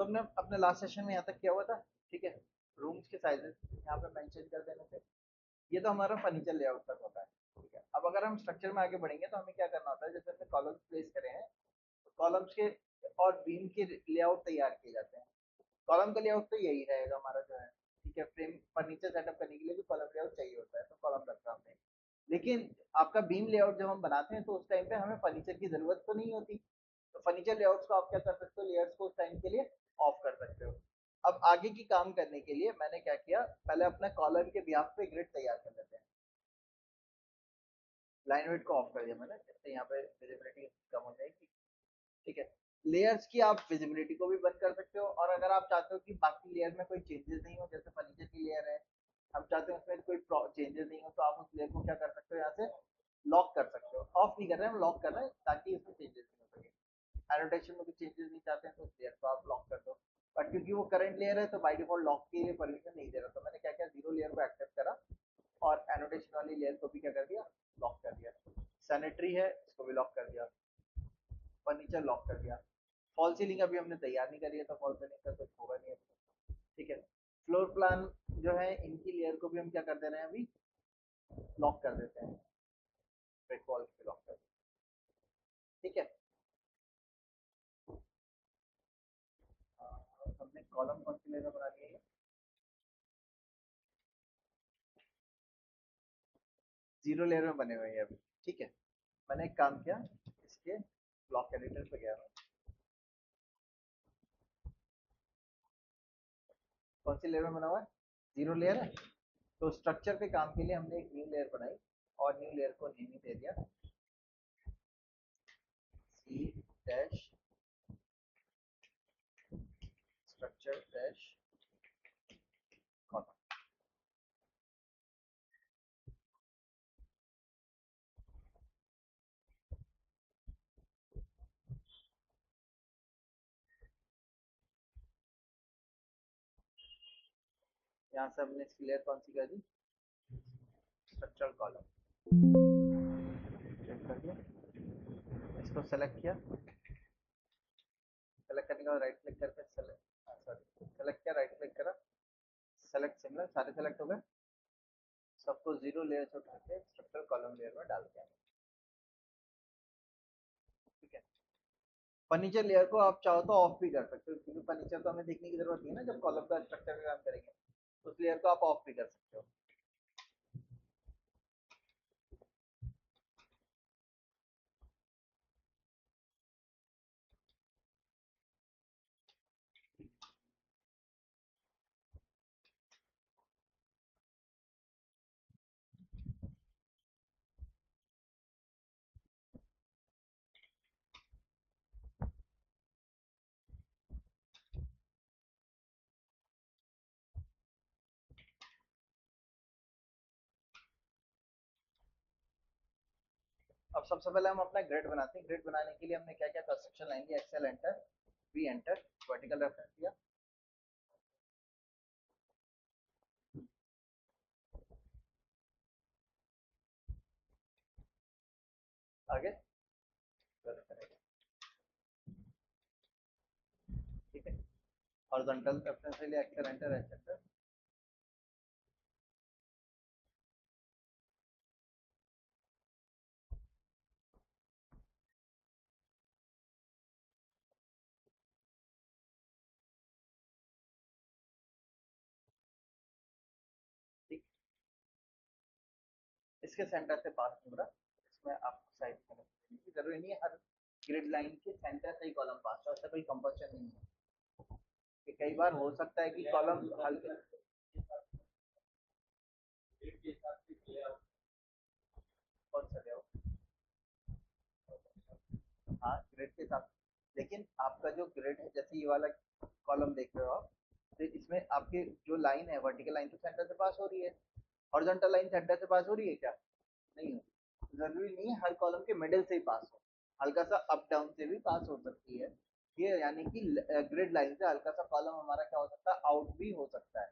तो हमने अपने लास्ट सेशन में यहाँ तक किया हुआ था। ठीक है, रूम्स के साइजेस यहाँ पे मेंशन कर देने थे। ये तो हमारा फर्नीचर लेआउट तक होता है। ठीक है, अब अगर हम स्ट्रक्चर में आगे बढ़ेंगे तो हमें क्या करना होता है, जैसे हमने कॉलम्स प्लेस करे हैं, तो कॉलम्स के और बीम के लेआउट तैयार किए जाते हैं। कॉलम का लेआउट तो यही रहेगा हमारा जो है। ठीक है, फ्रेम फर्नीचर सेटअप करने के लिए भी कॉलम लेआउट चाहिए होता है, तो कॉलम रखा हमने। लेकिन आपका बीम लेआउट जब हम बनाते हैं तो उस टाइम पे हमें फर्नीचर की जरूरत तो नहीं होती, तो फर्नीचर लेआउट्स को आप क्या कर सकते हो, लेयर्स को उस टाइम के लिए ऑफ कर सकते हो। अब आगे की काम करने के लिए मैंने क्या किया, पहले अपने कॉलम के बिहाफ पे ग्रिड तैयार कर लेते हैं। लाइन वेट को ऑफ कर दिया मैंने, जिससे यहाँ पे विजिबिलिटी कम हो जाएगी। ठीक है, लेयर्स की आप विजिबिलिटी को भी बंद कर सकते हो, और अगर आप चाहते हो कि बाकी लेयर में कोई चेंजेस नहीं हो, जैसे फर्नीचर की लेयर है, हम चाहते हैं उसमें कोई चेंजेस नहीं हो, तो आप उस लेयर को क्या कर सकते हो, यहाँ से लॉक कर सकते हो। ऑफ नहीं कर रहे हैं, हम लॉक कर रहे हैं ताकि इसमें चेंजेस नहीं हो सके। एनोटेशन में कुछ चेंजेस नहीं चाहते हैं तो उस लेयर को आप लॉक कर दो। बट क्योंकि वो करंट लेयर है तो बाय डिफॉल्ट लॉक के लिए परमिशन नहीं दे रहा, तो मैंने क्या किया, जीरो लेयर को एक्सेप्ट करा और एनोटेशन वाली लेयर को भी क्या कर दिया, लॉक कर दिया। सैनिटरी है, इसको भी लॉक कर दिया। फर्नीचर लॉक कर दिया। फॉल सीलिंग अभी हमने तैयार नहीं करी है, तो फॉल सीलिंग का कुछ होगा नहीं अभी। ठीक है, फ्लोर प्लान जो है इनकी लेयर को भी हम क्या कर दे रहे हैं, अभी लॉक कर देते हैं, ब्रेक वॉल पे लॉक कर देते हैं। ठीक है, हमने कॉलम कौन सी लेयर बना ली है, जीरो लेयर में बने हुए हैं अभी। ठीक है, मैंने एक काम किया, इसके ब्लॉक एडिटर पे गया मैं। कौन सी लेयर में बना हुआ है, जीरो लेयर है। तो स्ट्रक्चर के काम के लिए हमने एक न्यू लेयर बनाई, और न्यू लेयर को नेम ही दे दिया C dash structure dash column. यहाँ से हमने इसकी लेयर कौन सी कर दी, स्ट्रक्चरल कॉलम। चेक कर दिया, इसको सेलेक्ट किया। सेलेक्ट करने के बाद राइट क्लिक करके सेलेक्ट, सॉरी सेलेक्ट किया, राइट क्लिक करा, सेलेक्ट सिमिलर, सारे सेलेक्ट हो गए। सबको जीरो लेयर से उठा के स्ट्रक्चरल कॉलम लेयर में डाल दिया। ठीक है, फर्नीचर लेयर को आप चाहो तो ऑफ भी कर सकते हो, क्योंकि फर्नीचर तो हमें देखने की जरूरत नहीं है ना, जब कॉलम का स्ट्रक्चर का काम करेंगे, तो उस लेयर को आप ऑफ भी कर सकते हो। अब सबसे पहले हम अपना ग्रिड बनाते हैं। ग्रिड बनाने के लिए हमने क्या क्या कंस्ट्रक्शन लाएंगे, Excel enter, V enter, vertical reference दिया। आगे ठीक है, हॉरिजॉन्टल रेफरेंस के लिए एक्सेल एंटर, एच एंटर। ठीक, इसके सेंटर से पास हो रहा, इसमें आपको साइड करने की जरूरी नहीं है, हर ग्रिड लाइन के सेंटर से ही कॉलम पास हो, ऐसा कोई कंपल्शन नहीं है। कि कई बार हो सकता है कि कॉलम हल्के, कौन सा ले आओ? हाँ, ग्रिड के साथ। लेकिन आपका जो ग्रिड है, जैसे ये वाला कॉलम देख रहे हो आप, तो इसमें आपके जो लाइन है, वर्टिकल लाइन तो सेंटर से पास हो रही है, हॉरिजॉन्टल लाइन सेंटर से पास हो रही है क्या, नहीं हो, जरूरी नहीं है हर कॉलम के मिडिल से ही पास हो, हल्का सा अप डाउन से भी पास हो सकती है। ये यानी कि ग्रिड लाइन से हल्का सा कॉलम हमारा क्या हो सकता है, आउट भी हो सकता है।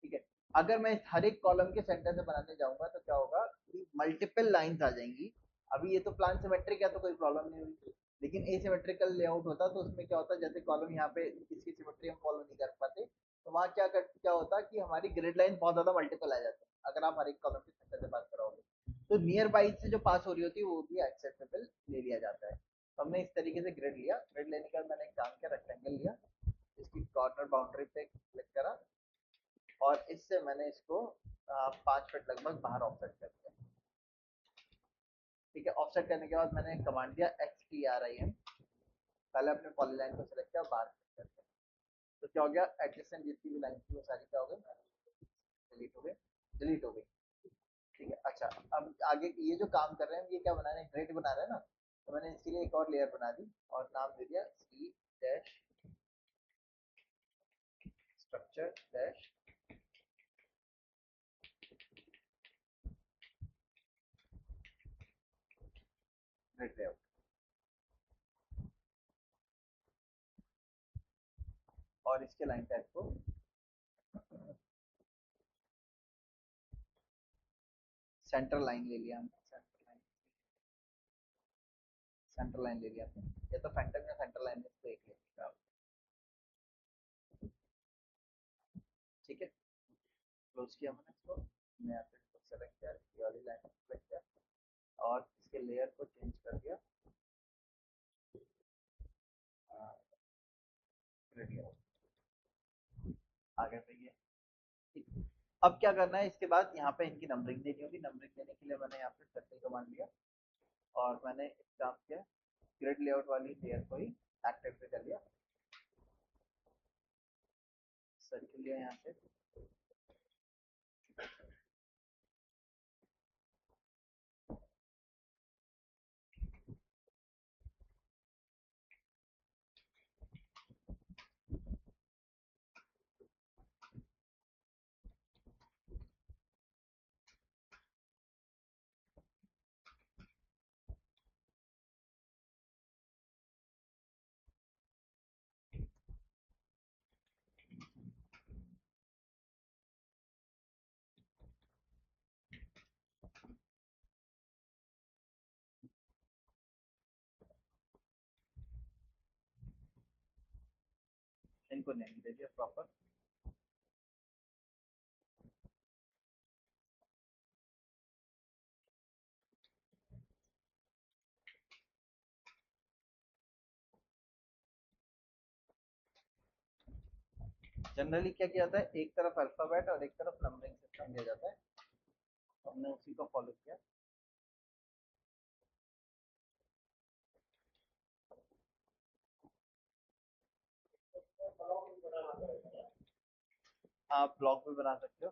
ठीक है, अगर मैं हर एक कॉलम के सेंटर से बनाने जाऊंगा तो क्या होगा कि मल्टीपल लाइंस आ जाएंगी। अभी ये तो प्लान सिमेट्रिक है तो कोई प्रॉब्लम नहीं हुई, लेकिन एसिमेट्रिकल लेआउट होता तो उसमें क्या होता, जैसे कॉलम यहाँ पे इसकी सिमेट्री हम फॉलो नहीं कर पाते, तो वहाँ क्या होता कि हमारी ग्रिड लाइन बहुत ज्यादा मल्टीपल आ जाती है अगर आप हर एक कॉलम के सेंटर से बात कराओगे। तो नियर बाई से जो पास हो रही होती है वो भी एक्सेप्टेबल ले लिया जाता है। तो हमने इस तरीके से ग्रिड लिया, ग्रिड लेने के बाद मैंने एक काम किया, रेक्टेंगल लिया, इसकी कॉर्नर बाउंड्री पे क्लिक करा और इससे मैंने इसको 5 फीट लगभग बाहर ऑफसेट कर दिया। ठीक है, ऑफसेट करने के बाद मैंने कमांड दिया XTRIM, पहले अपने पॉलीलाइन को सिलेक्ट किया, बाहर कर दिया। तो क्या हो गया, एडजेसेंट जितनी भी लाइन थी वो सारी क्या हो गई, डिलीट हो गई, डिलीट हो गई। ठीक है, अच्छा अब आगे ये जो काम कर रहे हैं, ये क्या बना रहे हैं, ग्रिड बना रहे हैं ना, तो मैंने इसके लिए एक और लेयर बना दी और नाम दे दिया C dash structure dash grid layout. और इसके लाइन टाइप को सेंटर लाइन ले लिया हमने, सेंटर लाइन ले लिया हमने, ये तो फैंटम या सेंटर लाइन में से एक ले लिया। ठीक है, क्लोज किया मैंने इसको, मैं यहाँ पे इसको सेलेक्ट किया, ये वाली लाइन को सेलेक्ट किया और इसके लेयर को चेंज कर दिया ग्रिड लेआउट, आगे पे ये। ठीक, अब क्या करना है, इसके बाद यहाँ पे इनकी नंबरिंग देनी होगी, नंबरिंग देने के लिए मैंने यहाँ पे सर्कल कमांड लिया और मैंने एक काम किया, ग्रिड लेआउट वाली लेयर को ही एक्टिव पे कर लिया, सर्कल लिया यहाँ से। इनको नेम दे दिया प्रॉपर। जनरली क्या किया जाता है, एक तरफ अल्फाबेट और एक तरफ नंबरिंग सिस्टम दिया जाता है, तो हमने उसी को फॉलो किया। आप ब्लॉक भी बना सकते हो।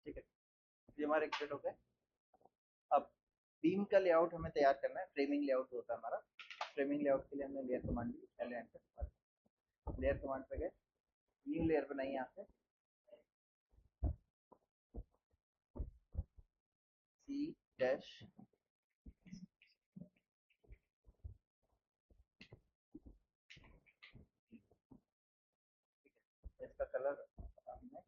ठीक है, ये हमारे ग्रिड हो गए। अब बीम का लेआउट हमें तैयार करना है, फ्रेमिंग लेआउट होता है हमारा। फ्रेमिंग लेआउट के लिए हमने लेयर कमांड दी, पहले एंटर, लेयर कमांड पे गए, न्यू लेयर बनाई यहाँ से, सी डैश, इसका कलर हमने,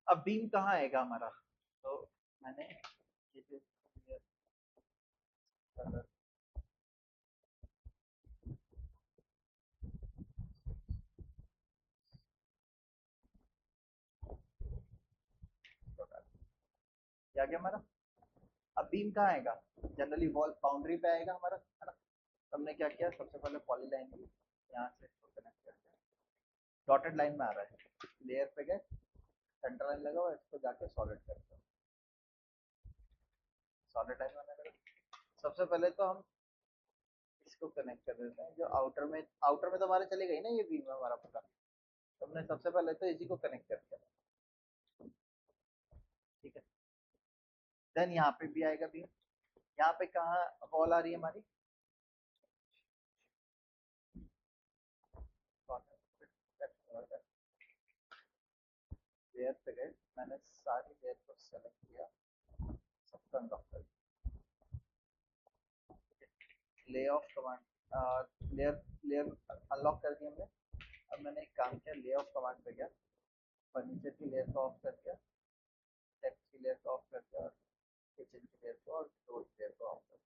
अब बीम कहाँ आएगा हमारा, तो मैंने ये जो कलर, ये आ गया हमारा। अब बीम कहाँ आएगा, जनरली वॉल बाउंड्री पे आएगा हमारा, है ना। तो हमने क्या किया, सबसे पहले पॉली लाइन ली, यहाँ से इसको कनेक्ट कर दिया, डॉटेड लाइन में आ रहा है, लेयर पे गए, सेंटर लाइन लगा हुआ है, इसको जाके सॉलिड कर दो, सॉलिड लाइन मैंने लगा। सबसे पहले तो हम इसको कनेक्ट कर देते हैं, जो आउटर में तो हमारे चले गई ना ये बीम है हमारा पूरा, तो हमने सबसे पहले तो इसी को कनेक्ट कर दिया। ठीक है, देन यहाँ पे भी आएगा बीम, यहाँ पे कहाँ वॉल आ रही है हमारी? लेयर पे गए, मैंने सारी लेयर को सेलेक्ट किया, सबको अनलॉक कर दिया। Lay off command, layer layer unlock कर दिया हमने। अब मैंने एक काम किया, ले ऑफ कमांड पे गया, फर्नीचर की लेयर को ऑफ कर दिया, टेक्स्ट की लेयर को ऑफ कर दिया, और किचन की लेयर को और डोर की लेयर को ऑफ कर दिया।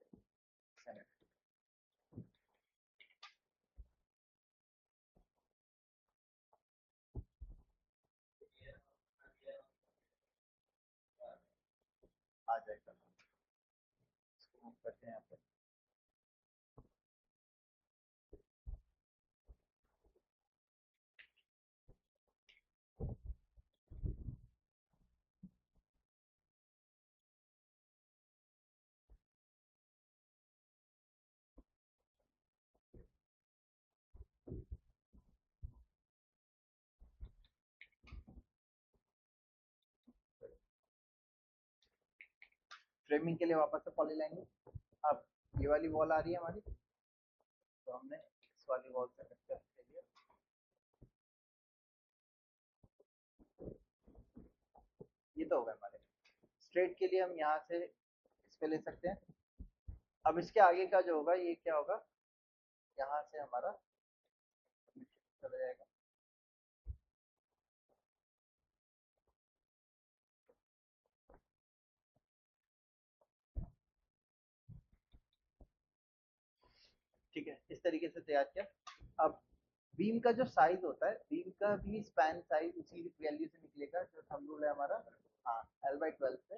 आ जाएगा, इसको मूव करते हैं यहाँ पे। फ्रेमिंग के लिए वापस से पॉलीलाइन। अब ये वाली वॉल आ रही है हमारी, तो हमने इस वाली वॉल से कट करके लिए, ये तो हो गए हमारे। स्ट्रेट के लिए हम यहाँ से इस पे ले सकते हैं। अब इसके आगे का जो होगा ये क्या होगा, यहाँ से हमारा चला जाएगा। ठीक है, इस तरीके से तैयार किया। अब बीम का जो साइज होता है, बीम का भी स्पैन साइज उसी वैल्यू से निकलेगा जो थंब रूल है हमारा। हाँ, L/12 से,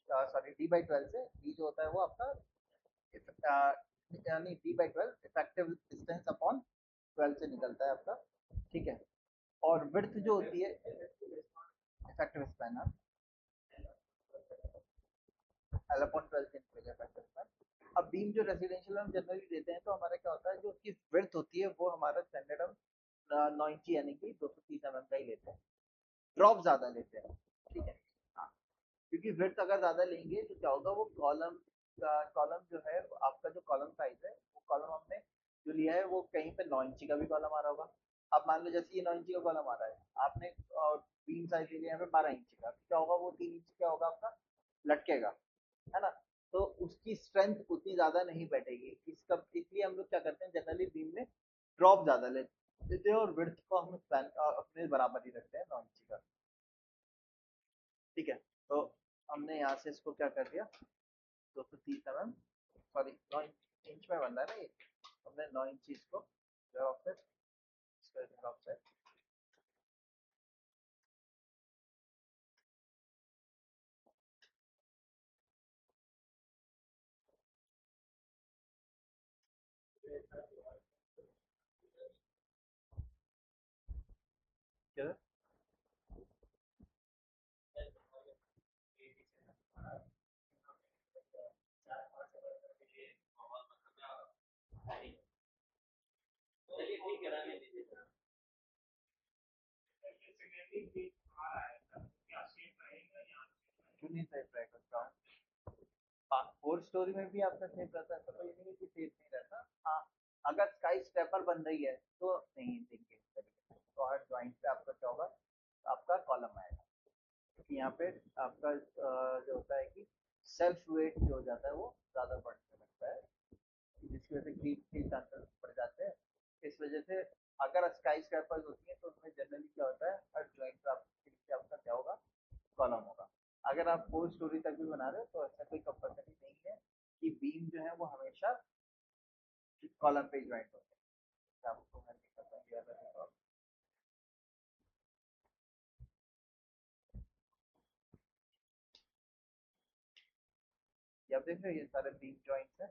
सॉरी D/12 से। डी जो होता है वो आपका यानी D/12 इफेक्टिव डिस्टेंस अपॉन 12 से निकलता है आपका। ठीक है, और विड्थ जो होती है इफेक्टिव स्पैन, L अपॉन 12 से निकलेगा इफेक्टिव स्पैन। अब बीम जो रेजिडेंशियल हम जनरली देते हैं, तो हमारा क्या होता है, जो उसकी विड्थ होती है वो हमारा स्टैंडर्ड हम 9 इंची यानी कि 230 mm का ही लेते हैं, ड्रॉप ज्यादा लेते हैं। ठीक है, हाँ, क्योंकि विड्थ अगर ज्यादा लेंगे तो क्या होगा, वो कॉलम का कॉलम जो है, आपका जो कॉलम साइज है, वो कॉलम हमने जो लिया है वो कहीं पे 9 इंची का भी कॉलम आ रहा होगा। अब मान लो जैसे ये 9 इंची का कॉलम आ रहा है, आपने बीम साइज ले लिया है 12 इंची का, क्या होगा, वो 3 इंची क्या होगा आपका, लटकेगा, है ना। तो उसकी स्ट्रेंथ उतनी ज्यादा नहीं बैठेगी, इसका इसलिए हम लोग क्या करते हैं, जनरली बीम में ड्रॉप ज्यादा लेते हैं, और विड्थ को हम अपने बराबर ही रखते हैं 9 इंची का। ठीक है, तो हमने यहाँ से इसको क्या कर दिया, 230 mm, सॉरी 9 इंच में बन रहा है ना ये, हमने 9 इंच इसको ऑफसेट, इसको ऑफसेट। क्या क्यों नहीं सही ट्राई करता हूँ, 4 स्टोरी में भी आपका सेफ रहता है, ऐसा कोई नहीं है कि सेफ नहीं रहता। हाँ, अगर स्काई स्टेपर बन रही है तो नहीं देंगे इस तरीके से, तो हर ज्वाइंट पे आपका क्या होगा, आपका कॉलम आएगा, क्योंकि यहाँ पे आपका जो होता है कि सेल्फ वेट जो हो जाता है वो ज्यादा बढ़ने लगता है, जिसकी वजह से क्रीप के चांसेस बढ़ जाते हैं। इस वजह से अगर स्काई स्क्रैपर्स होती है तो उसमें जनरली क्या होता है, हर जॉइंट पे आपके नीचे आपका क्या होगा, कॉलम होगा। अगर आप 4 स्टोरी तक भी बना रहे हो तो ऐसा कोई कंपलसरी नहीं है कि बीम जो है वो हमेशा कॉलम पे ज्वाइंट होते हैं। आपको मैं दिखाता हूँ, ये वाला दिखाओ। ये आप देख रहे हो, ये सारे बीम जॉइंट्स हैं,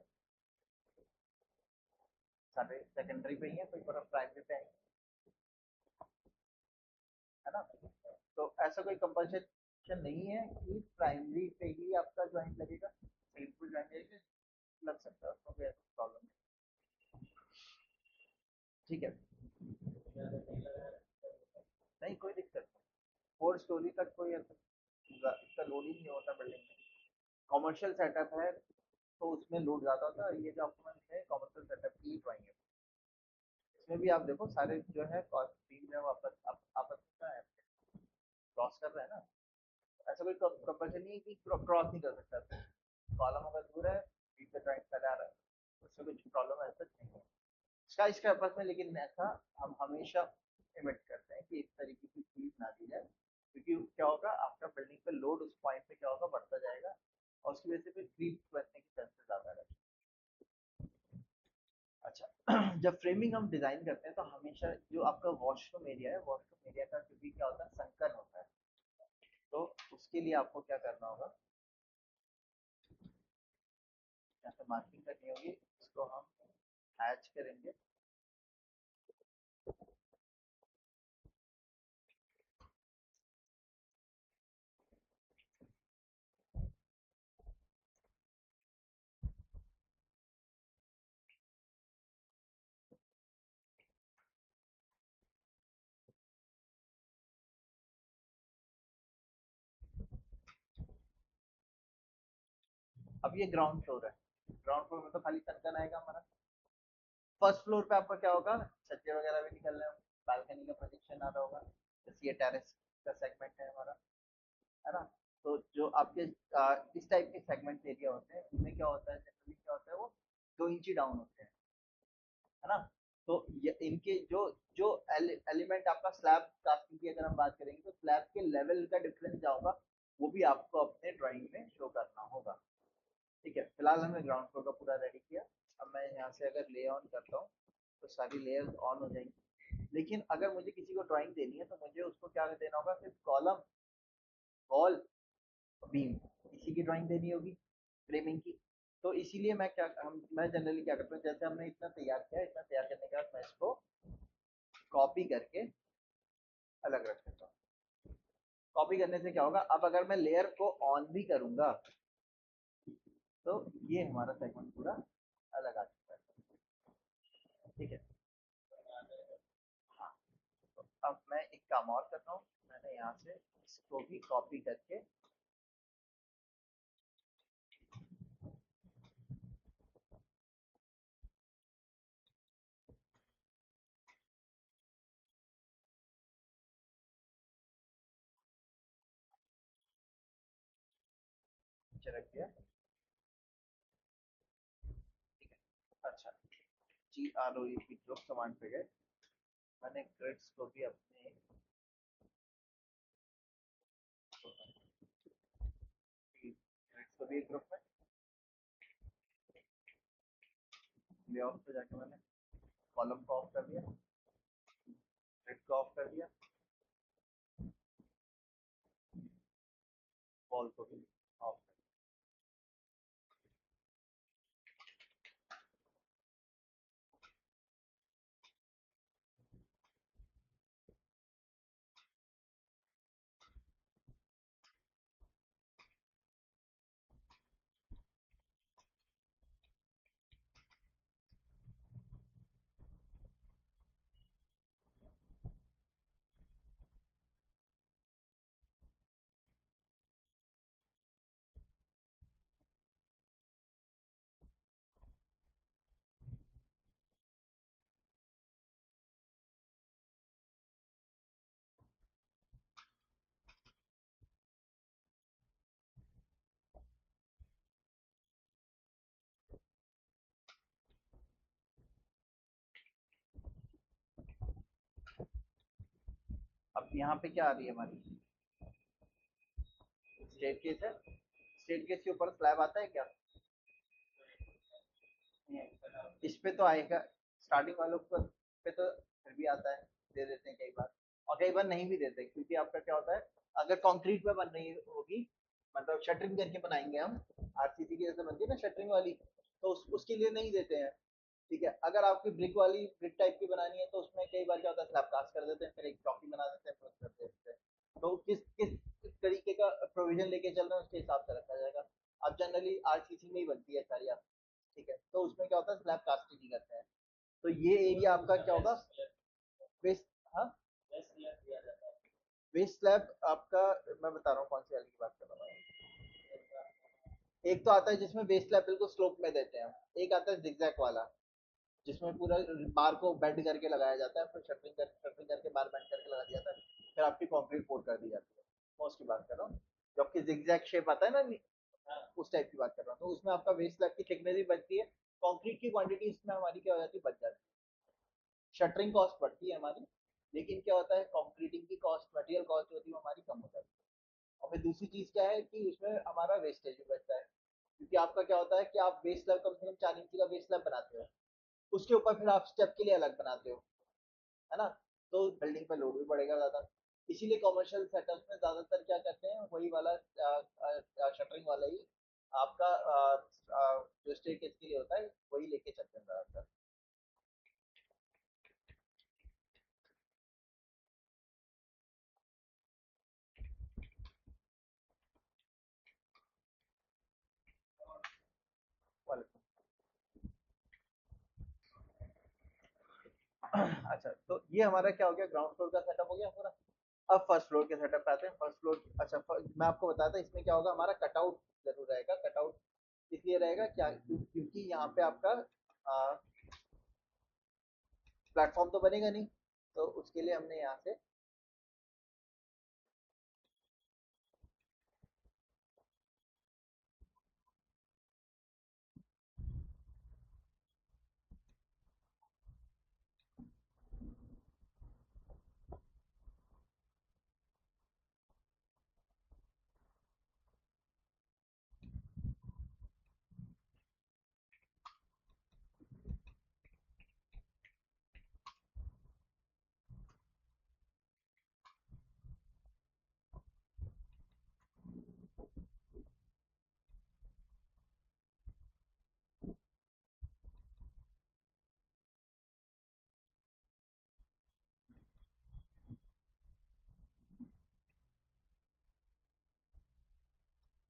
सारे सेकेंडरी पे ही है, कोई पूरा प्राइमरी पे है ना। तो ऐसा कोई कंपल्शन नहीं है कि प्राइमरी पे ही आपका ज्वाइंट लगेगा, सेकेंडरी ज्वाइंट लगेगा, लग सकता है, उसमें कोई ऐसा प्रॉब्लम नहीं। ठीक है, नहीं कोई दिक्कत नहीं, 4 स्टोरी तक कोई ऐसा इतना लोड ही नहीं होता बिल्डिंग में, कॉमर्शियल सेटअप है। तो उसमें लोड ज़्यादा होता है। और ये जो आपको मैंने दिखाया कॉमर्शियल सेटअप की ड्राइंग है, इसमें भी आप देखो सारे जो है बीम में वापस आपस में क्रॉस कर रहे हैं ना। ऐसा कोई कंपल्सन नहीं है कि क्रॉस नहीं कर सकता। कॉलम अगर दूर है, बीम पे ड्राइंग फैला रहा है, उससे कुछ प्रॉब्लम ऐसा नहीं है स्काई स्क्रैपर्स में। लेकिन ऐसा हम हमेशा इमिट करते हैं कि इस तरीके की चीज ना दी जाए, क्योंकि क्या होगा आपका बिल्डिंग पे लोड उस पॉइंट पे क्या होगा बढ़ता जाएगा, और उसकी वजह से फिर क्रीप बनने के चांसेस ज्यादा रहते हैं। अच्छा जब फ्रेमिंग हम डिजाइन करते हैं तो हमेशा जो आपका वॉशरूम एरिया है, वॉशरूम एरिया का क्योंकि क्या होता है संकर होता है, तो उसके लिए आपको क्या करना होगा, यहाँ पे मार्किंग करनी होगी, इसको हम हैच करेंगे। अब ये ग्राउंड फ्लोर है, ग्राउंड फ्लोर में तो खाली संकन आएगा हमारा। फर्स्ट फ्लोर पे आपका क्या होगा, छज्जे वगैरह भी निकल रहे होंगे, बालकनी का प्रोजेक्शन आ रहा होगा, जैसे ये टेरेस का सेगमेंट है हमारा, है ना। तो जो आपके इस टाइप के सेगमेंट एरिया होते हैं, इनमें क्या होता है जनरली क्या होता है, वो 2 इंची डाउन होते हैं, है ना। तो ये इनके जो जो एलिमेंट आपका स्लैब कास्टिंग की अगर हम बात करेंगे, तो स्लैब के लेवल का डिफरेंस क्या होगा, वो भी आपको अपने ड्राइंग में शो करना होगा। ठीक है, फिलहाल हमने ग्राउंड फ्लोर का पूरा रेडी किया। अब मैं यहाँ से अगर ले ऑन करता हूँ तो सारी लेयर्स ऑन हो जाएंगी। लेकिन अगर मुझे किसी को ड्राइंग देनी है तो मुझे उसको क्या देना होगा, सिर्फ कॉलम, वॉल, बीम, इसी की ड्राइंग देनी होगी फ्रेमिंग की। तो इसीलिए मैं जनरली क्या करता हूँ, जैसे हमने इतना तैयार किया, इतना तैयार करने के बाद मैं इसको कॉपी करके अलग रख देता हूँ। कॉपी करने से क्या होगा, अब अगर मैं लेयर को ऑन भी करूंगा तो ये हमारा सेगमेंट पूरा अलग आ चुका है। ठीक है, हाँ। तो अब मैं एक काम और करता हूँ, मैंने यहाँ से इसको भी कॉपी करके नीचे रख दिया। ठीक है, अच्छा, GROE की जो कमांड पे गए, मैंने ग्रिड्स को भी अपने ग्रिड्स को भी एक ग्रुप में, लेआउट पे जाके मैंने कॉलम को ऑफ कर दिया, ग्रिड को ऑफ कर दिया, वॉल को भी ऑफ कर दिया। अब यहाँ पे क्या आ रही है हमारी स्टेट केस है, स्टेट केस के ऊपर स्लैब आता है क्या, इस पे तो आएगा, स्टार्टिंग वालों पर पे तो फिर भी आता है, दे देते हैं कई बार, और कई बार नहीं भी देते, क्योंकि आपका क्या होता है, अगर कंक्रीट पे बन रही होगी, मतलब शटरिंग करके बनाएंगे हम, आरसीसी की जैसे बनती है ना शटरिंग वाली, तो उसके लिए नहीं देते हैं। ठीक है, अगर आपकी ब्रिक वाली ब्रिक टाइप की बनानी है तो उसमें कई बार क्या होता है, स्लैब कास्ट कर देते हैं, फिर एक चौकी बना देते हैं, फिर उस पर दे देते हैं। तो किस किस तरीके का प्रोविजन लेके चल रहे हैं उसके हिसाब से रखा जाएगा। अब जनरली आरसीसी में ही बनती है सारी, ठीक है, तो उसमें क्या होता है स्लैब कास्टिंग ही करते हैं। तो ये एरिया आपका क्या होगा, वेस्ट, हाँ, वेस्ट स्लैब आपका, मैं बता रहा हूँ कौन सी वाली की बात कर रहा हूँ। एक तो आता है जिसमें बेस स्लैब बिल्कुल स्लोप में देते हैं, एक आता है जिगजैग वाला जिसमें पूरा बार को बेंड करके लगाया जाता है, फिर शटरिंग करके बार बेंड करके लगा दिया जाता है, फिर आपकी कंक्रीट पोर कर दी जाती है। मैं उसकी बात कर रहा हूँ, जो आपकी जिगजैग शेप आता है ना, उस टाइप की बात कर रहा हूँ। तो उसमें आपका बेस स्लैब की थिकनेस भी बढ़ती है, कंक्रीट की क्वांटिटी इसमें हमारी क्या हो जाती है, बढ़ जाती है। शटरिंग कॉस्ट बढ़ती है हमारी, लेकिन क्या होता है, कंक्रीटिंग की कॉस्ट, मटेरियल कॉस्ट होती है वो हमारी कम हो जाती है। और फिर दूसरी चीज क्या है कि उसमें हमारा वेस्टेज भी बचता है, क्योंकि आपका क्या होता है कि आप बेस स्लैब कम से कम 4 इंची का बेस स्लैब बनाते हो, उसके ऊपर फिर आप स्टेप के लिए अलग बनाते हो, है ना, तो बिल्डिंग पे लोड भी बढ़ेगा ज्यादा। इसीलिए कमर्शियल सेटअप में ज्यादातर क्या करते हैं, वही वाला शटरिंग वाला ही आपका जो स्टेयरकेस के लिए होता है वही लेके चलते हैं ज्यादातर। अच्छा, तो ये हमारा क्या हो गया, ग्राउंड फ्लोर का सेटअप हो गया पूरा। अब फर्स्ट फ्लोर के सेटअप पे आते हैं। फर्स्ट फ्लोर, अच्छा मैं आपको बताता इसमें क्या होगा, हमारा कटआउट जरूर रहेगा। कटआउट इसलिए रहेगा क्या, क्योंकि यहाँ पे आपका प्लेटफॉर्म तो बनेगा नहीं, तो उसके लिए हमने यहाँ से,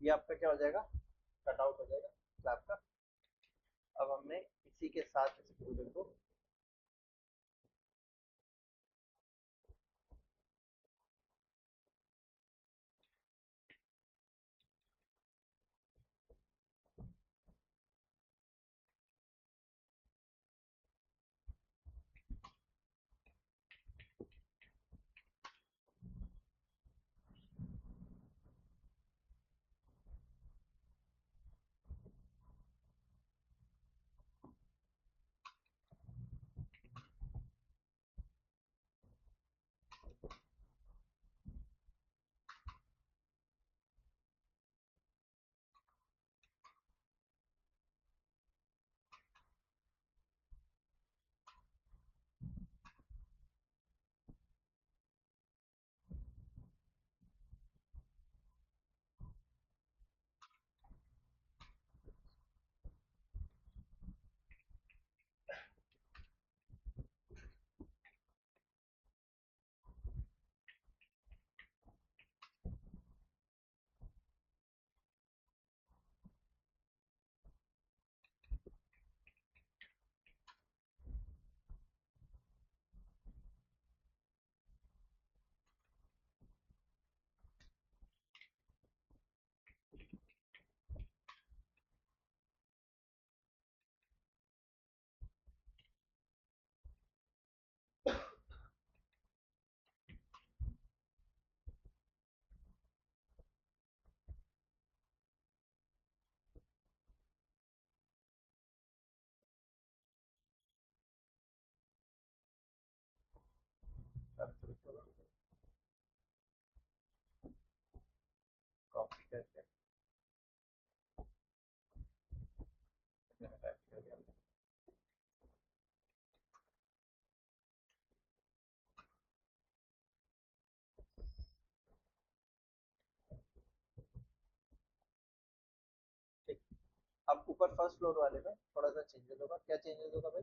ये आपका क्या हो जाएगा, कटआउट हो जाएगा स्लैब का। अब हमने इसी के साथ इस पूरे को, कॉपी करके ठीक। अब ऊपर फर्स्ट फ्लोर वाले में थोड़ा सा चेंजेस होगा। क्या चेंजेस होगा भाई,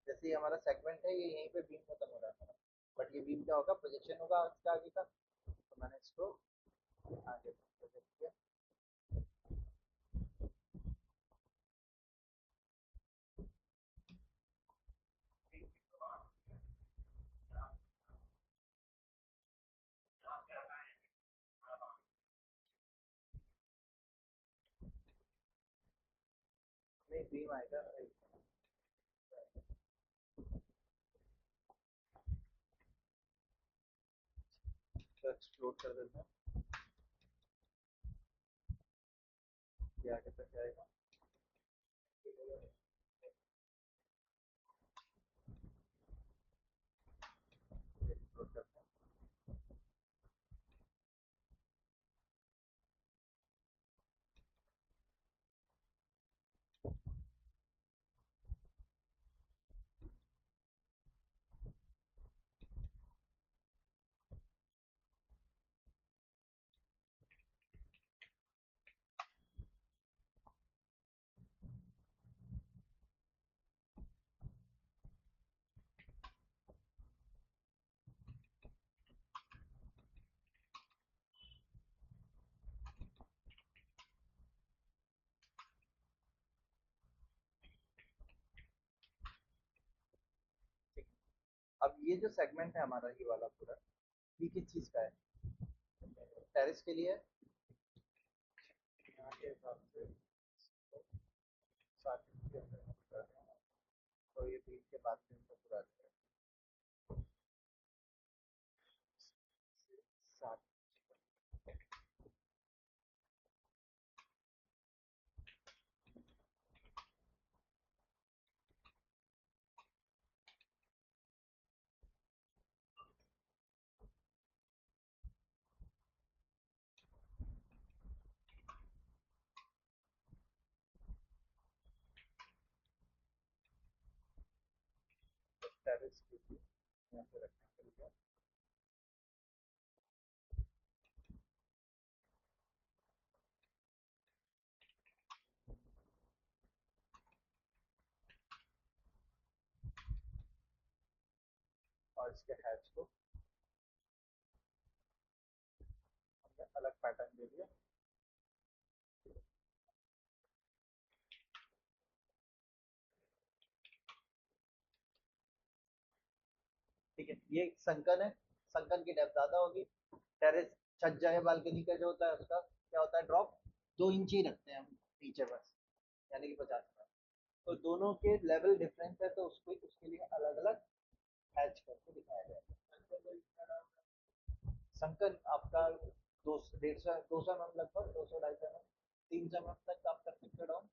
जैसे ये हमारा सेगमेंट है, ये यहीं पे बीम खत्म हो रहा है, बट ये बीम क्या होगा, प्रोजेक्शन होगा इसका आगे का, तो मैंने इसको आगे प्रोजेक्ट किया। बीम आएगा, तो एक्सप्लोर कर देते हैं, ये आगे तक जाएगा। एक्सप्लोर करते हैं। ठीक है। अब ये जो सेगमेंट है हमारा, ये वाला पूरा, ये किस चीज का है? टेरिस के लिए है। यहाँ के हिसाब से 7 इंच के अंदर हम कर रहे हैं, तो ये बीम के बाद में हमको पूरा 7। टेरिस के लिए यहाँ पे रखने के लिए, और इसके हैच को हमने अलग पैटर्न दे दिया। ठीक है, ये संकन है, संकन की डेप्थ ज्यादा होगी। टेरेस, छज्जा या बालकनी का जो होता है उसका क्या होता है, ड्रॉप 2 इंच ही रखते हैं हम नीचे बस, यानी कि 50 ग्राम। तो दोनों के लेवल डिफरेंस है, तो उसको उसके लिए अलग अलग हैच करके दिखाया जाएगा। संकन आपका 200 150 200 mm, लगभग 200 250 mm, 300 mm तक आप कर सकते हो डाउन।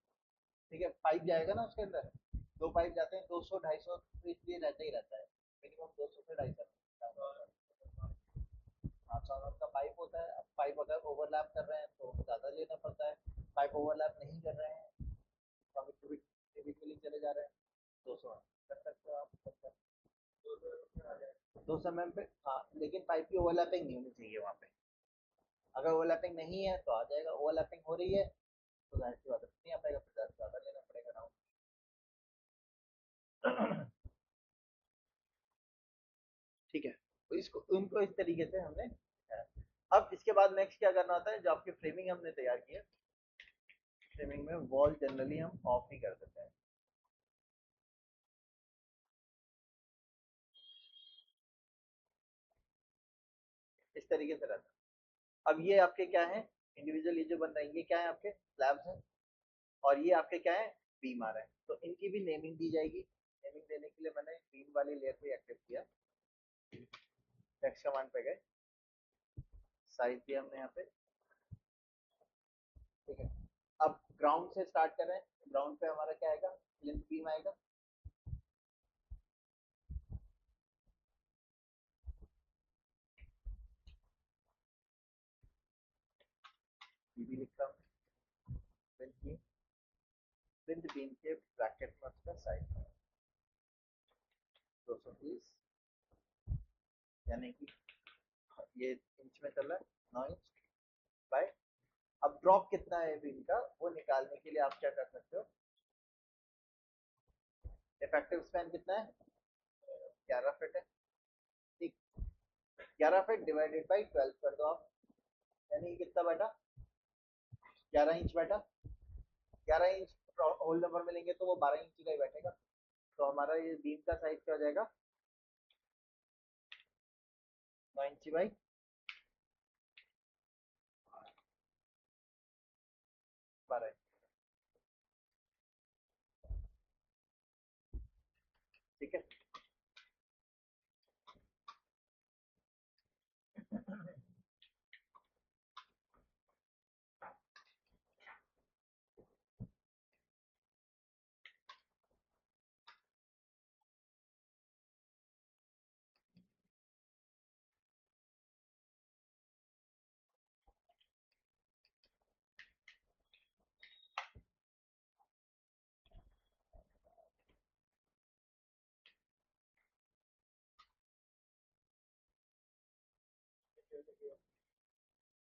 ठीक है, पाइप जाएगा ना उसके अंदर, 2 पाइप जाते हैं, 200 250, तो इसलिए रहता ही रहता है मिनिमम 200 से 250। हाँ, 100 mm का पाइप होता है। अब पाइप अगर ओवरलैप कर रहे हैं तो ज़्यादा लेना पड़ता है, पाइप ओवरलैप नहीं कर रहे हैं, कभी कभी इंडिविजुअली चले जा रहे हैं, 200 कर सकते हो आप। 200 mm पे, हाँ, लेकिन पाइप की ओवरलैपिंग नहीं होनी चाहिए वहाँ पे। अगर ओवरलैपिंग नहीं है तो आ जाएगा, ओवरलैपिंग हो रही है तो जाहिर सी बात है नहीं आ पाएगा, फिर ज़्यादा लेना पड़ेगा डाउन। ठीक है, तो इसको उनको इस तरीके से हमने है। अब इसके बाद नेक्स्ट क्या करना होता है, जो आपकी फ्रेमिंग हमने तैयार की है, फ्रेमिंग में वॉल जनरली हम ऑफ ही कर देते हैं, इस तरीके से रहता है। अब ये आपके क्या है, इंडिविजुअल ये जो बन रहे हैं ये क्या है, आपके स्लैब्स हैं, और ये आपके क्या है, बीम आ रहे हैं, तो इनकी भी नेमिंग दी जाएगी। नेमिंग देने के लिए मैंने बीम वाली लेयर को एक्टिव किया, टेक्स्ट कमांड पे गए, साइज दिया हमने यहाँ पे। ठीक है, अब ग्राउंड से स्टार्ट कर रहे हैं, ग्राउंड पे हमारा क्या आएगा, प्लिंथ बीम आएगा। बीबी लिखता हूँ, प्लिंथ बीम, प्लिंथ बीम के ब्रैकेट में उसका साइज 230, यानी कि ये इंच में चल रहा है, 9 इंच बाय। अब ड्रॉप कितना है बीम का, वो निकालने के लिए आप क्या कर सकते हो, इफेक्टिव स्पैन कितना है, 11 फीट है। ठीक, 11 फीट डिवाइडेड बाई 12 कर दो आप, यानी कि कितना बैठा, 11 इंच बैठा। 11 इंच होल नंबर में लेंगे तो वो 12 इंच का ही बैठेगा, तो हमारा ये बीम का साइज क्या हो जाएगा, 9 इंची बाई 12 इंच।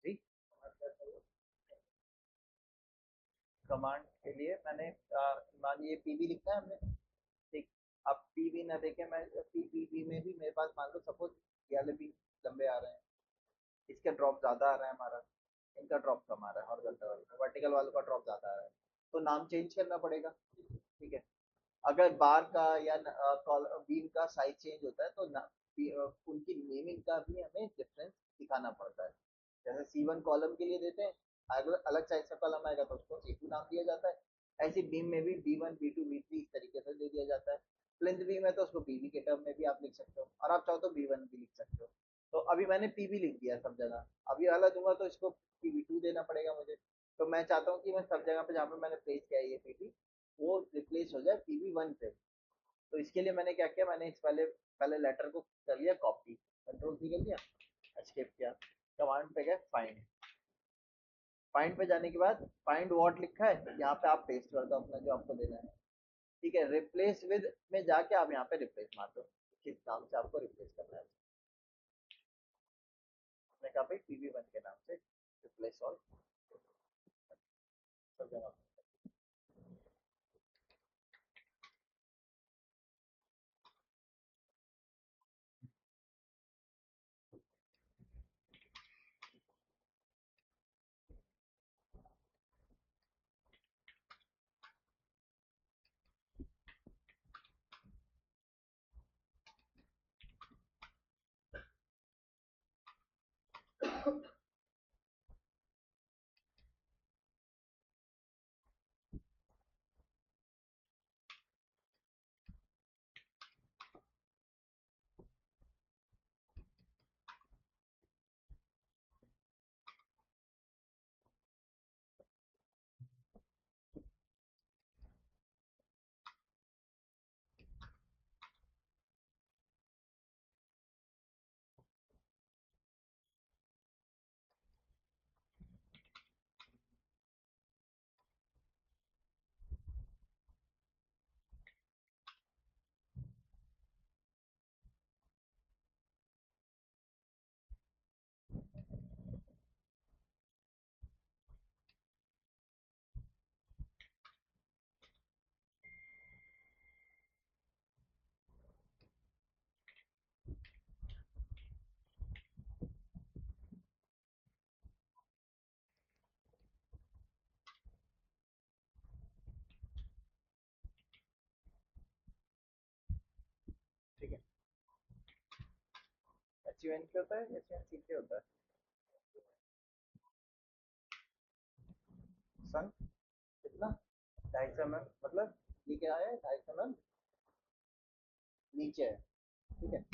जी। कमांड के लिए मैंने मान लीजिए पीवी लिखना है हमने, ठीक। अब पीवी ना देके मैं पीवी में भी मेरे पास मान लो सपोज ये वाले भी लंबे आ रहे हैं, इसका ड्रॉप ज्यादा आ रहा है हमारा, इनका ड्रॉप कम आ रहा है, हॉरिजॉन्टल वालों का, वर्टिकल वालों का ड्रॉप ज्यादा आ रहा है, तो नाम चेंज करना पड़ेगा, ठीक है। अगर बार का या बीम का साइज चेंज होता है तो उनकी नेमिंग का भी हमें डिफरेंस दिखाना पड़ता है। जैसे C1 कॉलम के लिए देते हैं, अगर अलग साइज का कॉलम आएगा तो उसको C2 नाम दिया जाता है। ऐसे बीम में भी B1 B2 B3 इस तरीके से दे दिया जाता है। प्लिंथ बीम है तो उसको पीवी के टर्म में भी आप लिख सकते हो, और आप चाहो तो B1 भी लिख सकते हो। तो अभी मैंने पीवी लिख दिया सब जगह, अभी वाला दूंगा तो इसको PV2 देना पड़ेगा मुझे। तो मैं चाहता हूँ कि मैं सब जगह पे जहाँ पे मैंने प्लेस किया है ये पीवी, वो रिप्लेस हो जाए PV1 से। तो इसके लिए मैंने क्या किया, मैंने इस पहले पहले लेटर को कर लिया कॉपी, कंट्रोल सी कर लिया, एस्केप किया, कमांड पे गए फाइंड। फाइंड पे जाने के बाद फाइंड व्हाट लिखा है यहाँ पे आप पेस्ट कर दो अपना जो आपको देना है, ठीक है। रिप्लेस विद में जाके आप यहाँ पे रिप्लेस मार दो, किस नाम से आपको रिप्लेस करना है। मैंने कहा भाई PV1 के नाम से रिप्लेस ऑल, सब जगह। ठीक है। HUN क्या होता है, HUN क्या होता है? सन कितना, 250 mm, मतलब ये क्या है, 250 mm नीचे है, ठीक है।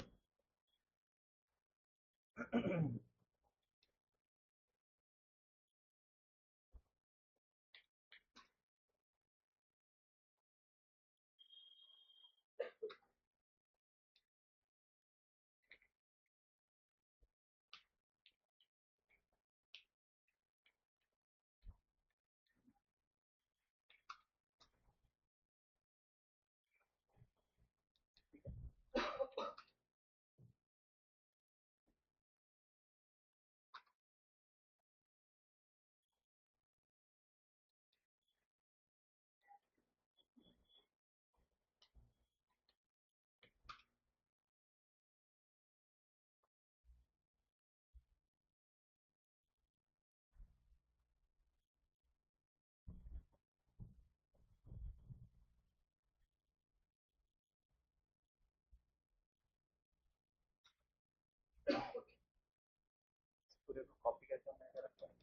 पूरे को कॉपी करके मैं रखता हूँ।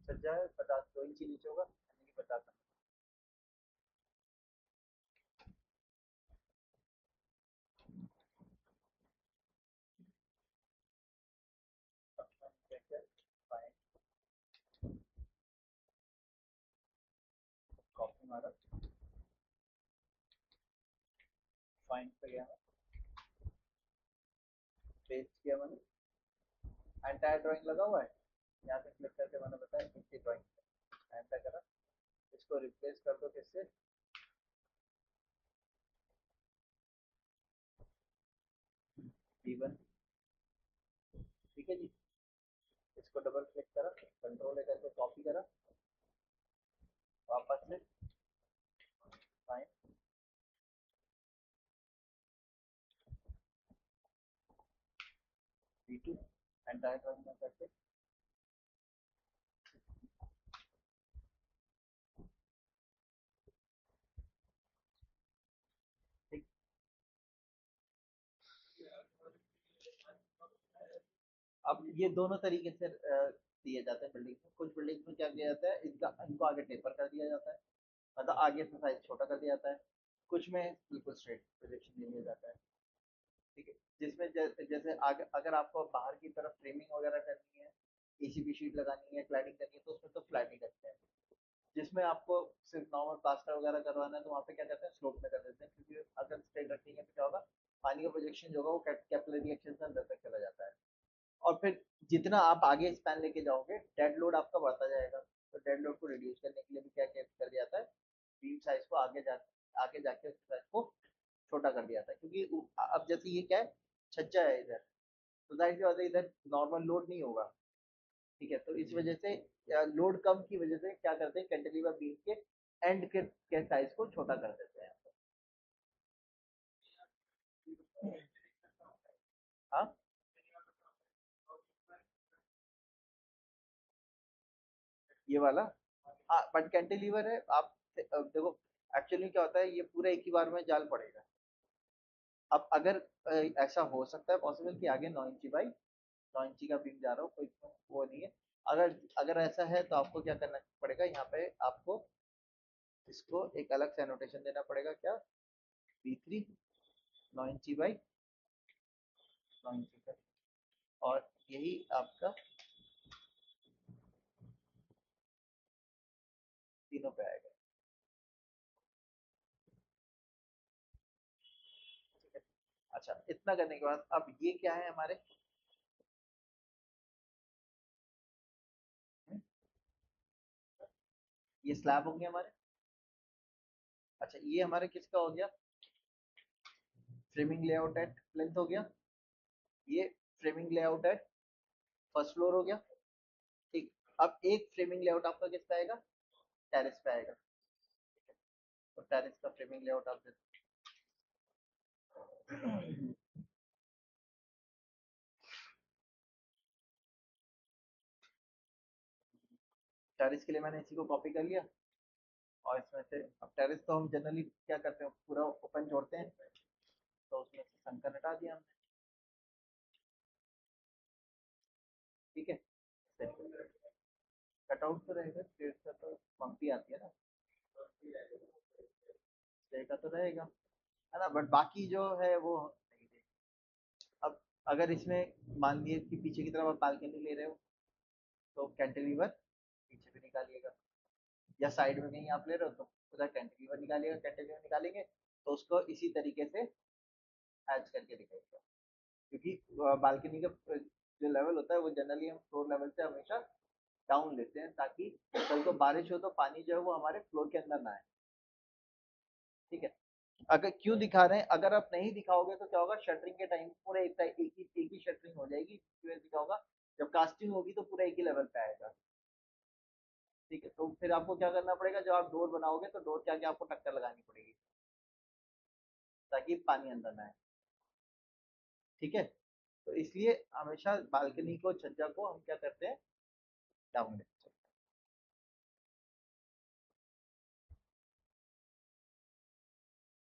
सज्जा है 50 2 इंच नीचे होगा, यानी कि 50। क्या क्या फाइन फाइंड पे गया, पेस्ट किया मैंने, एंटायर ड्राइंग लगा हुआ है, यहाँ से क्लिक करके मैंने बताया इसकी ड्राइंग एंटर करा, इसको रिप्लेस कर दो किससे, B1। ठीक है जी, इसको डबल क्लिक करा, कंट्रोल लेकर के कॉपी करा, वापस से फाइन B2 एंटायर ड्राइंग में करके, ठीक। अब ये दोनों तरीके से दिए जाते हैं बिल्डिंग में। कुछ बिल्डिंग में क्या किया जाता है, इनका इनको आगे टेपर कर दिया जाता है, मतलब आगे से साइज छोटा कर दिया जाता है। कुछ में बिल्कुल स्ट्रेट प्रोजेक्शन दे दिया जाता है। ठीक है, जिसमें जैसे आगे अगर आपको बाहर की तरफ फ्रेमिंग वगैरह करनी है, एसीबी शीट लगानी है, क्लैडिंग करनी है, तो उसमें तो फ्लैट ही करते हैं। जिसमें आपको सिर्फ नॉर्मल प्लास्टर वगैरह करवाना है तो वहाँ पे क्या करते हैं, स्लोप में कर देते हैं, क्योंकि अगर स्ट्रेट रखेंगे तो क्या होगा, पानी का प्रोजेक्शन जो होगा वो कैपिलरी एक्शन से अंदर तक चला जाता है। और फिर जितना आप आगे स्पैन लेके जाओगे, डेड लोड आपका बढ़ता जाएगा। तो डेड लोड को रिड्यूस करने के लिए भी क्या क्या कर दिया जाता है, बीम साइज को आगे जाके उस साइज को छोटा कर दिया जाता है, क्योंकि अब जैसे ये क्या है, छज्जा है इधर, तो जाहिर सी बात है इधर नॉर्मल लोड नहीं होगा। ठीक है, तो इस वजह से लोड कम की वजह से क्या करते हैं, कैंटिलीवर बीम के एंड के साइज को छोटा कर देते हैं। हाँ, ये वाला, हाँ बट कैंटिलीवर है आप, देखो एक्चुअली क्या होता है, ये पूरा एक ही बार में जाल पड़ेगा। अब अगर ऐसा हो सकता है पॉसिबल कि आगे 9 इंची बाई 9 इंची का बीम जा रहा हो, कोई वो नहीं है। अगर अगर ऐसा है तो आपको क्या करना पड़ेगा, यहाँ पे आपको इसको एक अलग से एनोटेशन देना पड़ेगा, क्या, B3 9 इंची बाई 9 इंची का, और यही आपका तीनों पे आएगा। ठीक है, अच्छा इतना करने के बाद अब ये क्या है हमारे, ये स्लैब होंगे हमारे। अच्छा ये हमारे किसका हो गया, फ्रेमिंग लेआउट एट लेंथ हो गया। ये framing layout at first floor हो गया। ठीक, अब एक फ्रेमिंग लेआउट आपका किस पे आएगा, टेरेस पे आएगा। तो टेरेस का फ्रेमिंग लेआउट आप टेरेस के लिए मैंने इसी को कॉपी कर लिया, और इसमें से अब टेरेस तो हम जनरली क्या करते हैं, पूरा ओपन छोड़ते हैं, तो उसमें से संकर हटा दिया हमने। ठीक है, कटआउट तो रहेगा, स्टेट का तो पंक्ति आती है ना, स्टेट का तो रहेगा, है ना, बट बाकी जो है वो नहीं देगा। अब अगर इसमें मान लिए कि पीछे की तरफ आप बालकनी ले रहे हो, तो कैंटिलीवर पीछे भी निकालिएगा, या साइड में कहीं आप ले रहे हो तो उधर कैंटिलीवर निकालिएगा, कैंटिलीवर निकालेंगे तो उसको इसी तरीके से हैच करके दिखाएगा, क्योंकि बालकनी का जो लेवल होता है वो जनरली हम फ्लोर लेवल से हमेशा डाउन लेते हैं, ताकि कल को बारिश हो तो पानी जो है वो हमारे फ्लोर के अंदर ना आए। ठीक है, अगर क्यों दिखा रहे हैं, अगर आप नहीं दिखाओगे तो क्या होगा, शटरिंग के टाइम पूरा एक ही शटरिंग हो जाएगी, फिर क्या होगा, जब कास्टिंग होगी तो पूरा एक ही लेवल पे आएगा। ठीक है, तो फिर आपको क्या करना पड़ेगा, जब आप डोर बनाओगे तो डोर के आगे आपको टक्कर लगानी पड़ेगी, ताकि पानी अंदर ना आए। ठीक है, तो इसलिए हमेशा बालकनी को, छज्जा को हम क्या करते हैं, डाउन लेते हैं।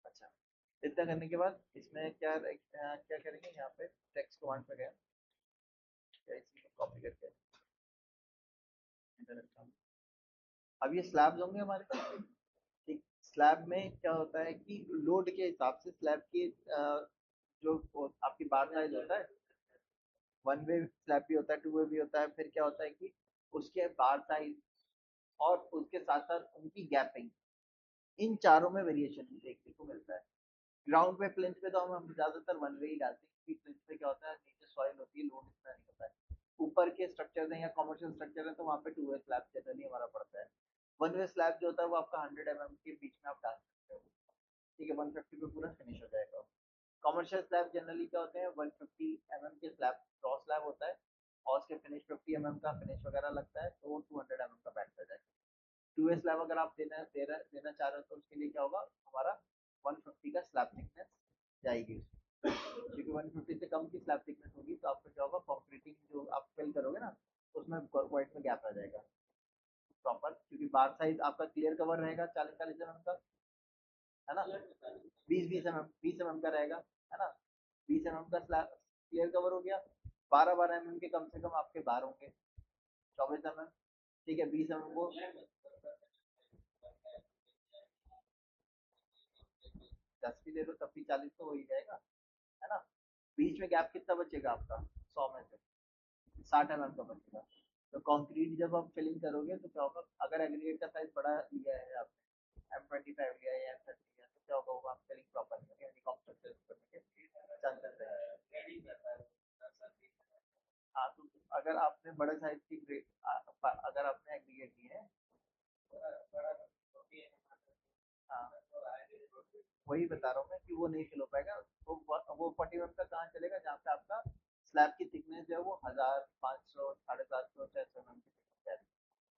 अच्छा, इतना करने के बाद इसमें क्या करेंगे, यहाँ पे टेक्स्ट कमांड पे गए, क्या इसी को कॉपी करके इधर रखता हूँ। अब ये स्लैब्स होंगे हमारे। ठीक, स्लैब में क्या होता है कि लोड के हिसाब से स्लैब की जो आपकी बार साइज होता है, वन वे स्लैब भी होता है, टू वे भी होता है, फिर क्या होता है कि उसके बार साइज और उसके साथ साथ उनकी गैपिंग, इन चारों में वेरिएशन देखने को मिलता है। ग्राउंड पे प्लिंथ पे तो हम ज्यादातर वन वे ही डालते हैं, क्योंकि प्लिंथ पे क्या होता है, नीचे सॉइल होती है, लोड इतना नहीं होता है। ऊपर के स्ट्रक्चर हैं या कमर्शियल स्ट्रक्चर है तो वहाँ पे टू वे स्लैब जनरली हमारा पड़ता है। वन वे स्लैब जो होता है वो आपका 100 के बीच में आप डाल सकते हो, ठीक है, 150 पे पूरा फिनिश हो जाएगा। कमर्शियल स्लैब जनरली क्या होते हैं, 150 के स्लैब क्रॉस स्लैब होता है, और उसके फिनिश 50 का फिनिश वगैरह लगता है, तो वो 200 का बैठ जाएगा। टू वे स्लैब अगर आप देना चाह रहे हो तो उसके लिए क्या होगा, हमारा 150 का स्लैब थिकनेस जाएगी उसमें। क्योंकि 150 से कम की स्लैब थिकनेस होगी तो आपका क्या होगा, कंक्रीटिंग जो आप फिल करोगे ना, उसमें वाइट में गैप आ जाएगा प्रॉपर, क्योंकि बार साइज आपका क्लियर कवर रहेगा 40-40 का, है ना, 20-20 mm का रहेगा, है ना, 20 mm का स्लैब क्लियर कवर हो गया, 12-12 mm के कम से कम आपके बार होंगे, 24 mm, ठीक है, 20 mm को 10 भी ले लो तब भी 40 तो हो ही जाएगा, है ना। बीच में गैप कितना बचेगा आपका, 100 में से 60 mm का बचेगा। तो कंक्रीट जब आप फिलिंग करोगे तो क्या होगा, अगर एग्रीगेट का साइज बड़ा लिया है आपने, M25 लिया है या M30 लिया है, तो क्या होगा, वो आप फिलिंग प्रॉपर नहीं होगी, कॉम्प्रेसर करने के चांसेस रहेंगे। हाँ, तो अगर आपने बड़े साइज की अगर आपने एग्रीगेट ली है, हाँ, वही बता रहा हूँ मैं कि वो नहीं फिल हो पाएगा। वो 40 mm का कहाँ चलेगा, जहाँ पे आपका स्लैब की थिकनेस जो है वो 1500 750 600 mm की थिकनेस है,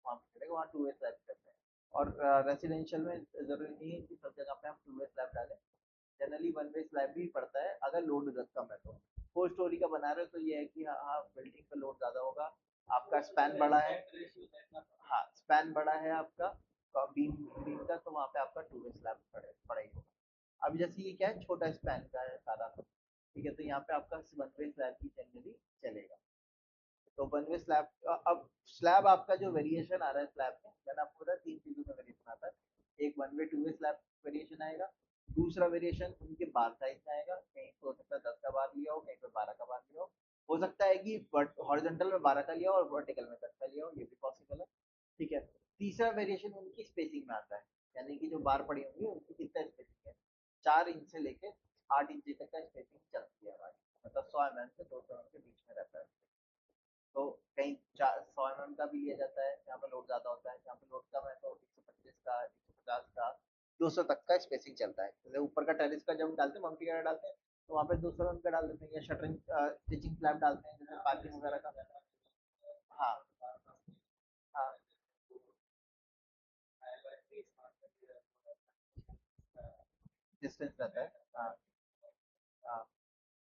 वहाँ पे चलेगा, वहाँ टू वे स्लैब करते हैं। और रेसिडेंशियल में जरूरी नहीं है कि सब जगह पे हम टू वे स्लैब डालें, जनरली वन वे स्लैब भी पड़ता है अगर लोड कम है तो। 4 स्टोरी का बना रहे हो तो ये है कि हाँ हाँ, बिल्डिंग पे लोड ज्यादा होगा, आपका स्पैन बड़ा है, हाँ स्पैन बड़ा है आपका बीम बीम का, तो वहाँ पे आपका टू वे स्लैब पड़ेगा। अब जैसे ये क्या है, छोटा स्पैन का है सारा, ठीक है, तो यहाँ पे आपका वन वे स्लैब ही जनरली चलेगा। तो वन वे स्लैब, अब स्लैब आपका जो वेरिएशन आ रहा है स्लैब में, मैंने आपको बताया 3 चीजों में वेरिएशन आता है। एक one way two way slab variation आएगा, दूसरा वेरिएशन उनके बार साइज में आएगा, कहीं तो हो सकता है 10 का बार लिया हो, कहीं पे 12 का बार लिया हो सकता है कि हॉरिजॉन्टल में 12 का लिया हो और वर्टिकल में 10 का लिया हो, ये भी पॉसिबल है, ठीक है। तीसरा वेरिएशन उनकी स्पेसिंग में आता है, यानी कि जो बार पड़ी होंगी उनकी कितना स्पेसिंग है, 4 इंच से लेके 8 इंच तक का स्पेसिंग चलती है हमारी, मतलब 100 mm से 200 mm के बीच में रहता है। तो कहीं 100 mm का भी लिया जाता है जहाँ पे लोड ज्यादा होता है, जहाँ पे लोड कम है तो 125 का, 150 का, 200 तक का स्पेसिंग चलता है। जैसे ऊपर का टेरिस का जब हम डालते हैं, मम्टी वगैरह डालते हैं, तो वहाँ पे 200 mm का डाल देते हैं, या शटरिंग स्टिचिंग स्लैब डालते हैं जैसे पार्किंग वगैरह का। हाँ हाँ डिस्टेंस रहता है, हाँ हाँ।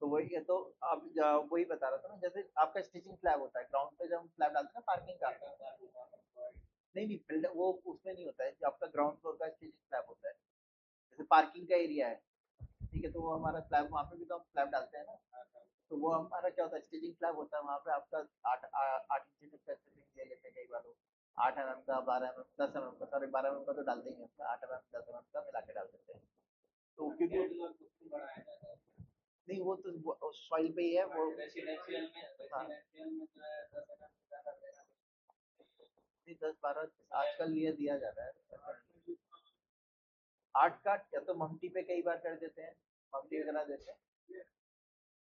तो वही है, तो अब वही बता रहा था ना, जैसे आपका स्टिचिंग स्लैब होता है ग्राउंड पे, जब हम स्लैब डालते हैं ना पार्किंग का, नहीं नहीं बिल्डर वो उसमें नहीं होता है, जो आपका ग्राउंड फ्लोर का स्टिचिंग स्लैब होता है, जैसे पार्किंग का एरिया है, ठीक है, तो वो हमारा स्लैब वहाँ पे भी तो हम स्लैब डालते हैं ना, तो वो हमारा क्या होता है, स्टिचिंग स्लैब होता है, वहाँ पे आपका 8 इंच तक का स्टिचिंग ले लेते हैं कई बार लोग, 8 mm का, 12 mm, 10 mm का, सॉरी 12 mm का तो डालते ही नहीं, 8 mm 10 mm का मिला के डाल देते हैं। तो क्योंकि नहीं वो तो सॉइल पे ही है वो, हाँ नहीं 10-12 आजकल लिए दिया जा रहा है, 8 का या तो मम्टी पे कई बार कर देते हैं, मम्टी वगैरह देते हैं,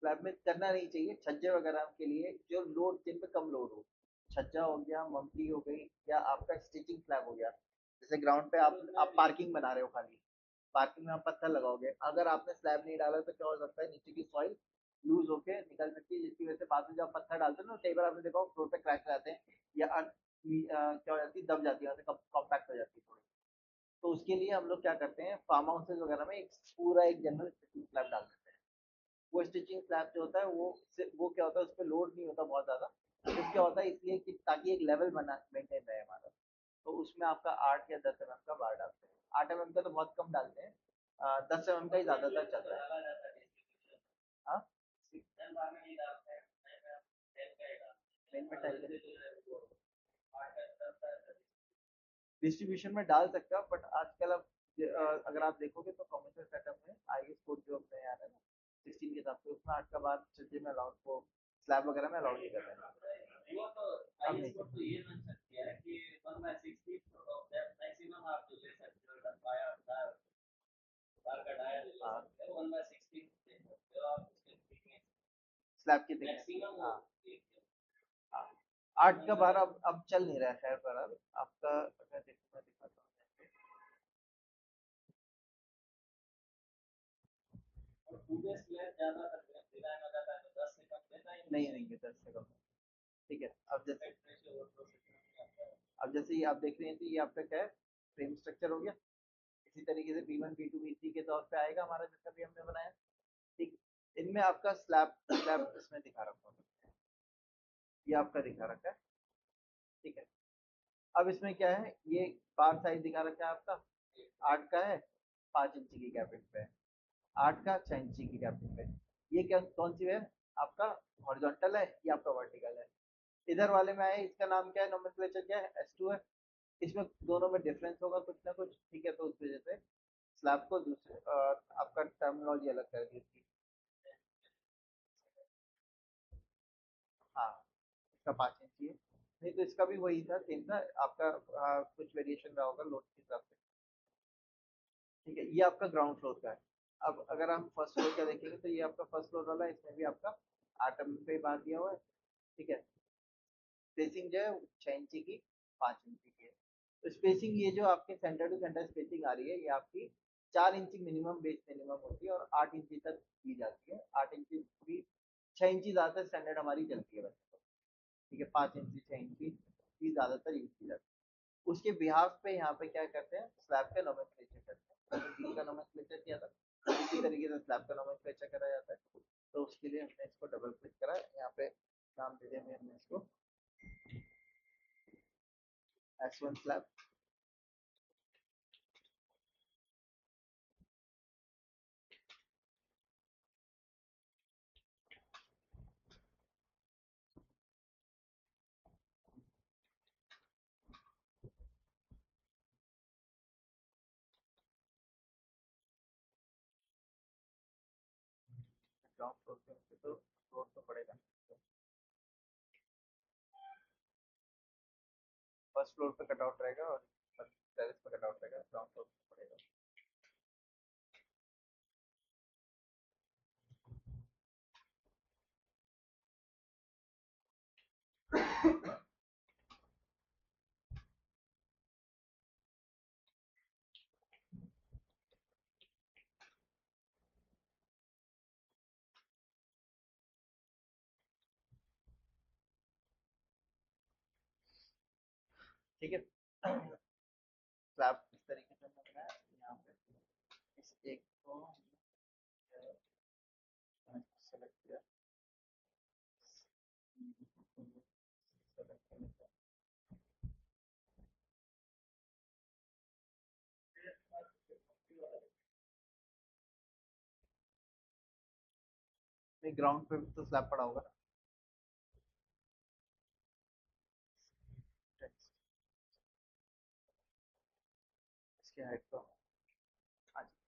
स्लैब में करना नहीं चाहिए, छज्जे वगैरह के लिए जो लोड, जिन पे कम लोड हो, छज्जा हो गया, मम्टी हो गई, या आपका स्टिचिंग स्लैब हो गया। जैसे ग्राउंड पे आप पार्किंग बना रहे हो खाली, पार्किंग में आप पत्थर लगाओगे, अगर आपने स्लैब नहीं डाला तो क्या हो सकता है, नीचे की सॉइल लूज होके निकल सकती है, जिसकी वजह से बाद में जब आप पत्थर डालते हो ना, कई बार आपने देखा फ्लोर पे क्रैक जाते हैं, या क्या हो जाती है, दब जाती है, कॉम्पैक्ट हो जाती है थोड़ी। तो उसके लिए हम लोग क्या करते हैं, फार्म हाउसेज वगैरह में एक पूरा एक जनरल स्टिचिंग स्लैब डाल देते हैं। वो स्टिचिंग स्लैब जो होता है वो क्या होता है, उस पर लोड नहीं होता बहुत ज्यादा, तो क्या होता है, इसलिए कि ताकि एक लेवल बना मेंटेन रहे हमारा, तो उसमें आपका 8 या 10 mm का बार डालते हैं, 8 mm का तो बहुत कम डालते हैं, 10 mm का ही ज्यादातर चलता है। हाँ मेन में टाइल डिस्ट्रीब्यूशन में डाल सकते हो, बट आजकल अब अगर आप देखोगे तो कमर्शियल सेटअप में आईएस कोड जो अपने आ रहा है ना 16 के हिसाब से, उसमें 8 का बाद छज्जे में अलाउड को स्लैब वगैरह में अलाउड नहीं कर रहे हैं, अब नहीं। हाँ स्लैब की थिकनेस हाँ हाँ 8 का 12 अब चल नहीं रहा है खैर पर अब आपका अगर देखो मैं दिखाता हूँ नहीं देंगे 10 से कम ठीक है अब जैसे ये आप देख रहे हैं तो ये आपका क्या है फ्रेम स्ट्रक्चर हो गया इसी तरीके से B1 B2 B3 के तौर पे आएगा हमारा जैसा भी हमने बनाया ठीक इनमें आपका स्लैब स्लैब इसमें दिखा रखा है ये आपका दिखा रखा है ठीक है अब इसमें क्या है ये बार साइज दिखा रखा है आपका 8 का है 5 इंची की कैपिंग पे है 8 का 6 इंची की कैपिंग पे ये क्या कौन सी है आपका हॉरिजॉन्टल है या आपका वर्टिकल है इधर वाले में आए इसका नाम क्या है नोमेनक्लेचर क्या है S2 है इसमें दोनों में डिफरेंस होगा कुछ ना कुछ ठीक है तो उस वजह से स्लैब को दूसरे आपका टर्मिनोलॉजी अलग कर दी थी हाँ इसका 5 इंची है नहीं तो इसका भी वही था सेम था आपका कुछ वेरिएशन रहा होगा लोड के हिसाब से ठीक है ये आपका ग्राउंड फ्लोर का है अब अगर हम फर्स्ट फ्लोर का देखेंगे तो ये आपका फर्स्ट फ्लोर वाला है इसमें भी आपका 8 mm पे बांध दिया हुआ है ठीक है स्पेसिंग जो है 6 इंची की 5 इंची की है तो स्पेसिंग ये जो आपके सेंटर टू सेंटर स्पेसिंग आ रही है ये आपकी 4 इंची मिनिमम बेस मिनिमम होती है और 8 इंची तक दी जाती है 8 इंची भी 6 इंची ज्यादातर स्टैंडर्ड हमारी चलती है वैसे तो ठीक है 5 इंची 6 इंची की ज्यादातर यूज की जाती है उसके बिहाफ पे यहाँ पे क्या करते हैं स्लैब का नोमेनक्लेचर करते हैं जैसे बीम का नोमेनक्लेचर किया था इसी तरीके से स्लैब का नोमेनक्लेचर करा जाता है तो उसके लिए हमने इसको डबल क्लिक करा यहाँ पे नाम दे दिया हमने इसको S1 स्लैब ग्राउंड फ्लोर पे होंगे तो फ्लोर तो पड़ेगा फर्स्ट फ्लोर पे कटआउट रहेगा और टेरेस पे कटआउट रहेगा ग्राउंड फ्लोर पे पड़ेगा ठीक है स्लैब इस तरीके से हमने बनाया यहाँ पे इस एक को सेलेक्ट किया सेलेक्ट करने के बाद ग्राउंड पे भी तो स्लैब पड़ा होगा ना इसकी हाइट को हाँ जी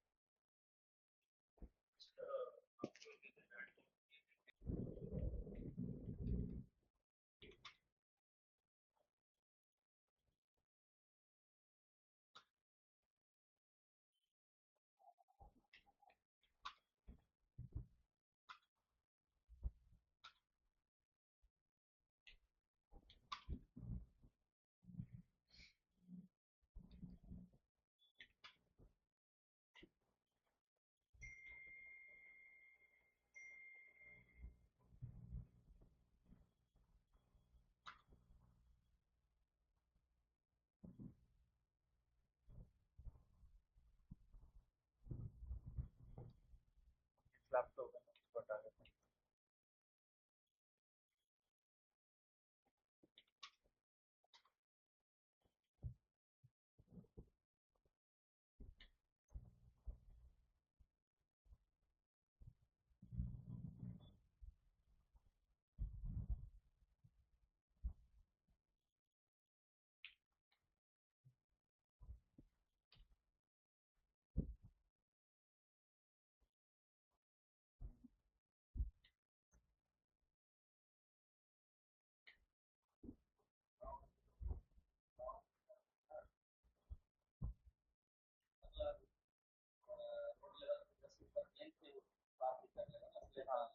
हाँ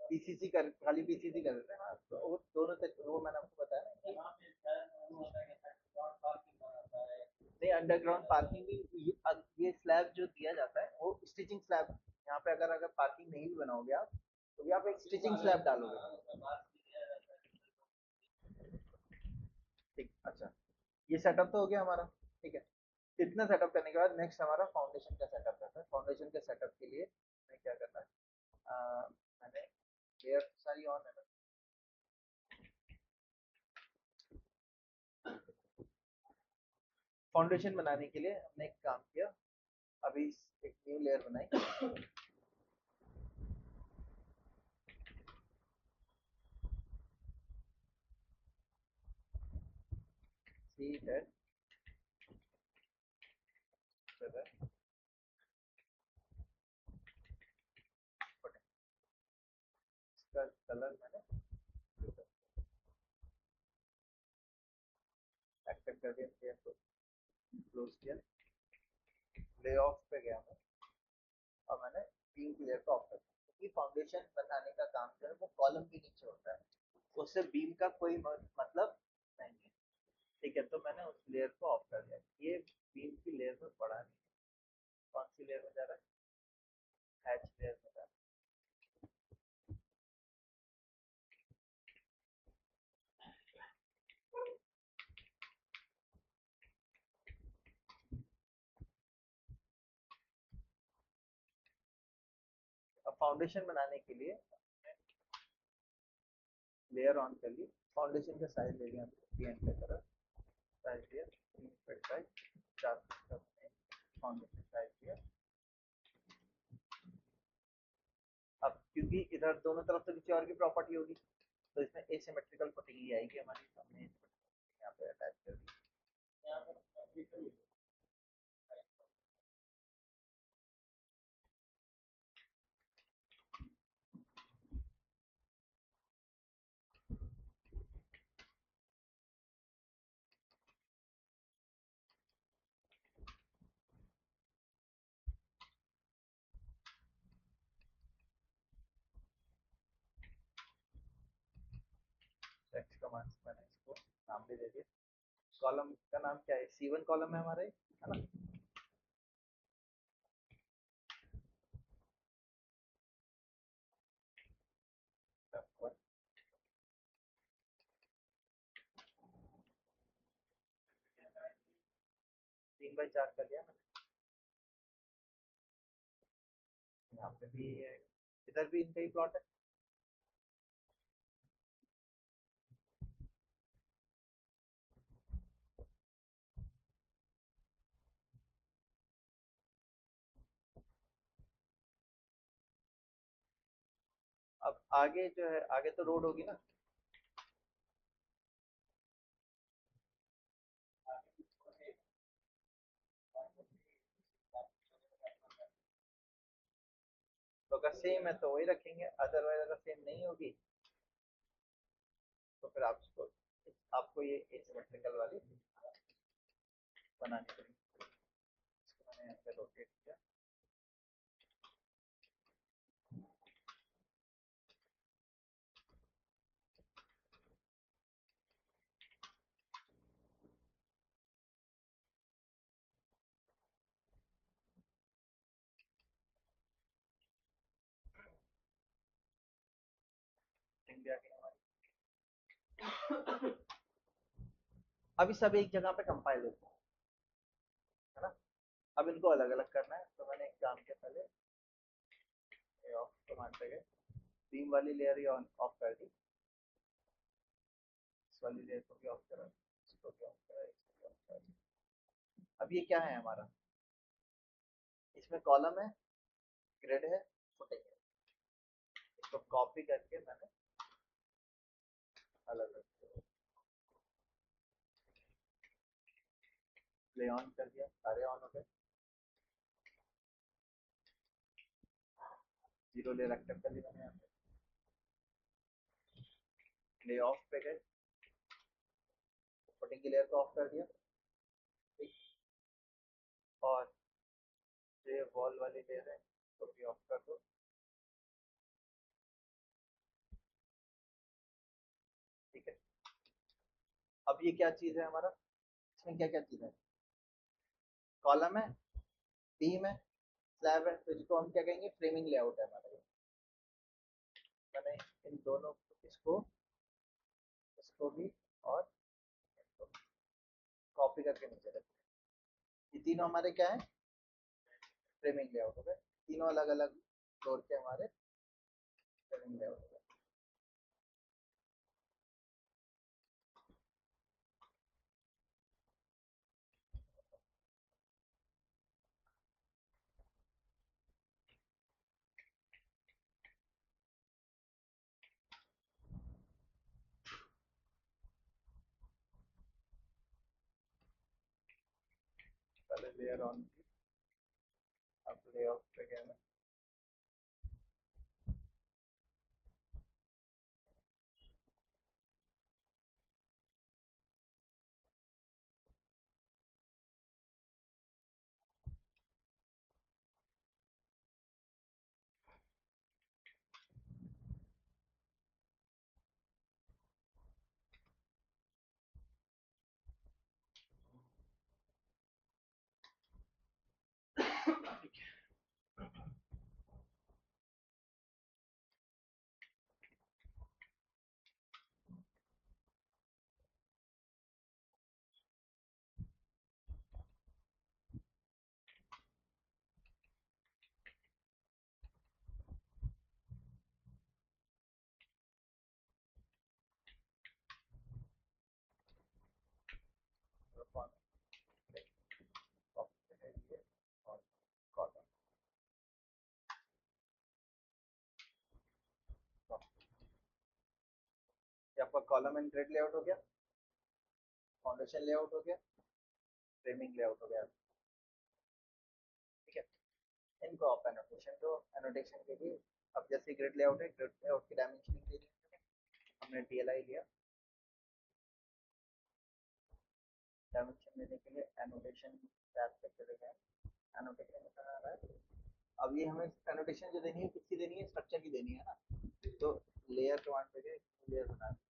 पीसीसी कर खाली पीसीसी कर देते हैं हाँ तो वो दोनों तक वो मैंने आपको बताया ना कि नहीं अंडरग्राउंड पार्किंग भी ये स्लैब जो दिया जाता है वो स्टिचिंग स्लैब यहाँ पे अगर अगर पार्किंग नहीं भी बनाओगे आप तो भी आप एक स्टिचिंग स्लैब डालोगे ठीक अच्छा ये सेटअप तो हो गया हमारा ठीक है इतना सेटअप करने के बाद नेक्स्ट हमारा फाउंडेशन का सेटअप करता है फाउंडेशन के सेटअप के लिए हमें क्या करना है मैंने लेयर सारी ऑन है ना फाउंडेशन बनाने के लिए हमने एक काम किया अभी एक न्यू लेयर बनाई ठीक है इसका कलर मैंने एक्टिव कर दिया लेयर को क्लोज किया ले ऑफ पे गया मैं और मैंने बीम की लेयर को ऑफ कर दिया क्योंकि फाउंडेशन बनाने का काम जो है वो कॉलम के नीचे होता है उससे बीम का कोई मतलब नहीं है ठीक है तो मैंने उस लेयर को ऑफ कर दिया ये बीम की लेयर में पड़ा नहीं कौन सी लेयर में जा रहा है हैच लेयर में जा रहा है अब फाउंडेशन बनाने के लिए लेयर ऑन कर ली फाउंडेशन का साइज ले लिया पीएन की तरफ साइज लिया 3.5 4 फाउंडेशन साइज लिया अब क्योंकि इधर दोनों तरफ से किसी और की प्रॉपर्टी होगी तो इसमें एसिमेट्रिकल फुटिंग ही आएगी हमारी हमने यहाँ पे अटैच कर दी टेक्स्ट कमांड्स मैंने इसको नाम भी दे दिया कॉलम का नाम क्या है C1 कॉलम है हमारे है ना 3/4 कर दिया मैंने यहाँ पे भी इधर भी इनका ही प्लॉट है अब आगे जो है आगे तो रोड होगी ना तो अगर सेम है तो वही रखेंगे अदरवाइज अगर सेम नहीं होगी तो फिर आपको ये एसिमेट्रिकल वाली बनानी पड़ेगी इसको मैंने यहाँ पे रोटेट किया इंडिया की हमारी अभी सब एक जगह पे कंपाइल होते हैं है ना अब इनको अलग अलग करना है तो मैंने एक काम किया पहले ऑफ कमांड पे गए बीम वाली लेयर ही ऑन ऑफ कर दी इस वाली लेयर को भी ऑफ करा इसको भी ऑफ करा इसको भी ऑफ करा अब ये क्या है हमारा इसमें कॉलम है ग्रिड है फुटिंग है इसको कॉपी करके मैंने अलग अलग प्ले ऑन कर दिया सारे ऑन हो गए जीरो लेयर एक्टिव कर दी मैंने यहाँ पे प्ले ऑफ पे गए फुटिंग की लेयर को ऑफ कर दिया ठीक और जो ये वॉल वाली लेयर है तो भी ऑफ कर दो। ठीक है, अब ये क्या चीज है हमारा, इसमें क्या क्या चीज है, कॉलम है, बीम है, स्लैब है, तो इसको हम क्या कहेंगे, फ्रेमिंग लेआउट है हमारा ये। मैंने इन दोनों इसको इसको भी और कॉपी करके नीचे रख दिया। ये तीनों हमारे क्या है, फ्रेमिंग लेआउट हो गए, तीनों अलग अलग फ्लोर के हमारे फ्रेमिंग लेआउट हो गए। पहले लेयर ऑन की, अब लेआउट पे गया मैं। ये आपका कॉलम एंड ग्रिड लेआउट हो गया, फाउंडेशन लेआउट हो गया, फ्रेमिंग लेआउट हो गया। ठीक है, इनको आप एनोटेशन दो, एनोटेशन के लिए अब जैसे ग्रिड लेआउट है, ग्रिड लेआउट की डायमेंशनिंग दे दी हमने, टीएलआई लिया, डायमेंशन देने के लिए एनोटेशन टैब पे चले गए, एनोटेशन कहाँ आ रहा है, अब ये हमें एनोटेशन जो देनी है किसकी देनी है, स्ट्रक्चर की देनी है ना, तो लेयर कमांड पे गए, लेयर बना दी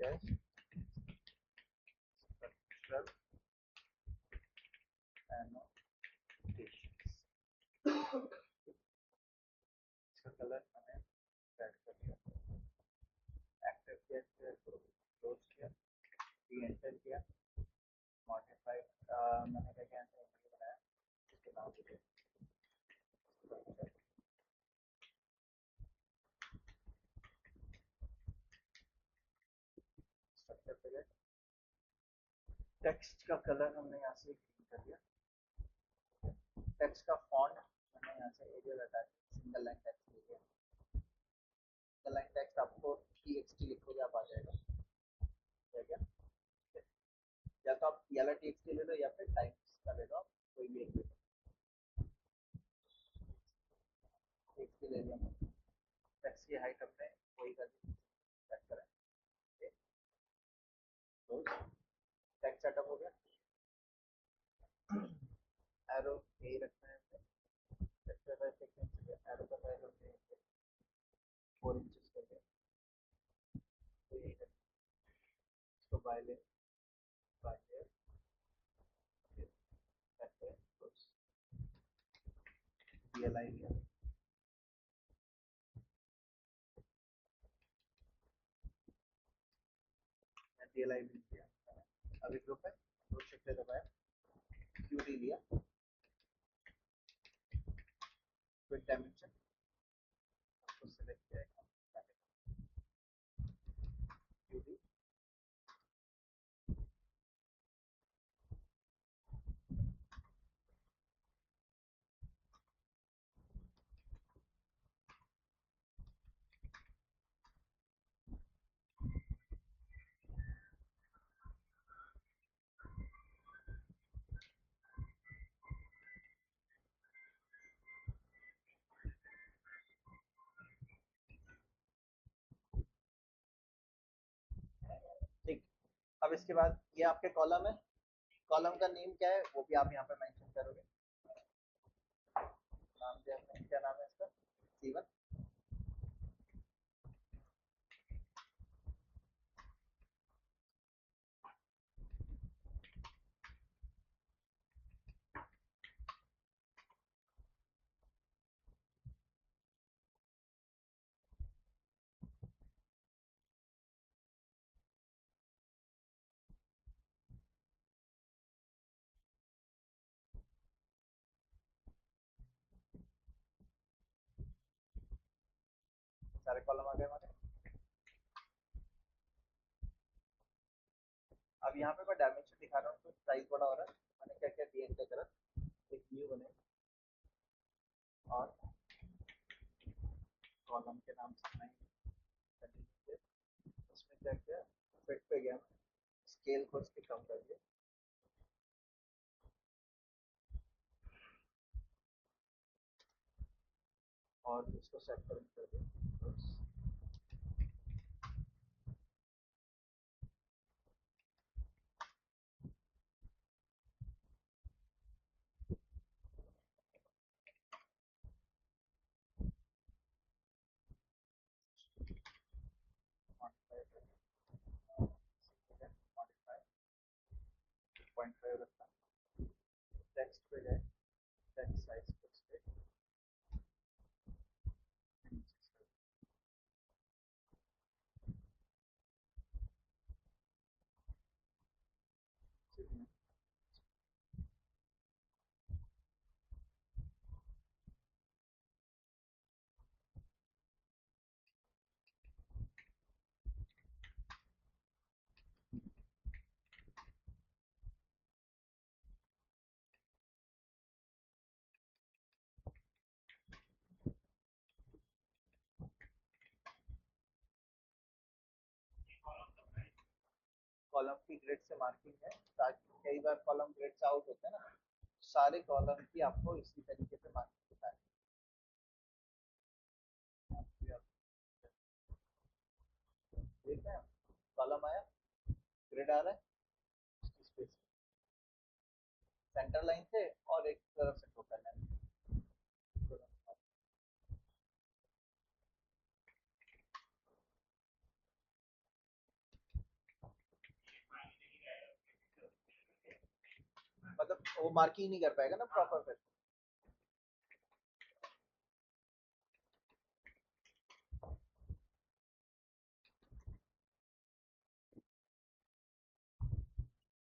डैश स्ट्रक्चर एनोटेशन, इसका कलर मैंने सेट कर दिया, एक्टिव किया, क्लोज किया, री एंटर किया, मॉडिफाई, मैंने क्या क्या बनाया, इसके नाम से स्ट्रक्चर पे गए, टेक्स्ट का कलर हमने यहाँ से ग्रीन कर दिया, टेक्स्ट का फॉन्ट मैंने यहाँ से एरियल हटा दिया, सिंगल लाइन टेक्स्ट ले लिया, सिंगल लाइन टेक्स्ट आपको टीएक्सटी लिखोगे आप आ जाएगा, ठीक है, या तो आप वाला टीएक्सटी ले लो या फिर टाइम्स का ले लो, आप कोई भी एक ले लो, टीएक्सटी ले लिया, टेक्स्ट की हाइट हमने वही कर दी, सेट करें, तो टेक्स्ट सेटअप हो गया, एरो यही रखना है हमें, सेक्टर बाय सेक्शन एरो का साइज हमने 4 इंचेस कर दिया, तो यही रखना है, इसको बाय ले, बाय ले, सेट करें, तो डीएलआई लिया, डीएलआई भी लिया, अभी ग्रुप है, तो शिफ्ट दबाया, क्यूडी लिया, क्विक डायमेंशन उसको सेलेक्ट किया, क्यूडी, ठीक, अब इसके बाद ये आपके कॉलम है, कॉलम का नेम क्या है वो भी आप यहाँ पे मेंशन करोगे। नाम दिया आपने, क्या नाम है इसका? C1। सारे कॉलम आ गए हमारे। अब यहाँ पे मैं डायमेंशन दिखा रहा हूँ तो साइज बड़ा हो रहा है। मैंने क्या क्या दिया इनके तरफ, एक व्यू बने और कॉलम के नाम से उसमें क्या किया, फिट पे गया, स्केल को इसके कम कर दिया और इसको सेट कर दिया। पॉइंट फाइव रखना। टेक्स्ट पे जाए, टेक्स्ट साइज को कॉलम की ग्रिड से मार्किंग है, ताकि कई बार कॉलम ग्रिड से आउट होते हैं ना, सारे कॉलम की आपको इसी तरीके से मार्किंग बताएं। ठीक है, कॉलम आया, ग्रिड आ रहा है, स्पेस सेंटर लाइन से और एक तरफ से टोटल लाइन। मतलब वो मार्किंग नहीं कर पाएगा ना प्रॉपर फिर।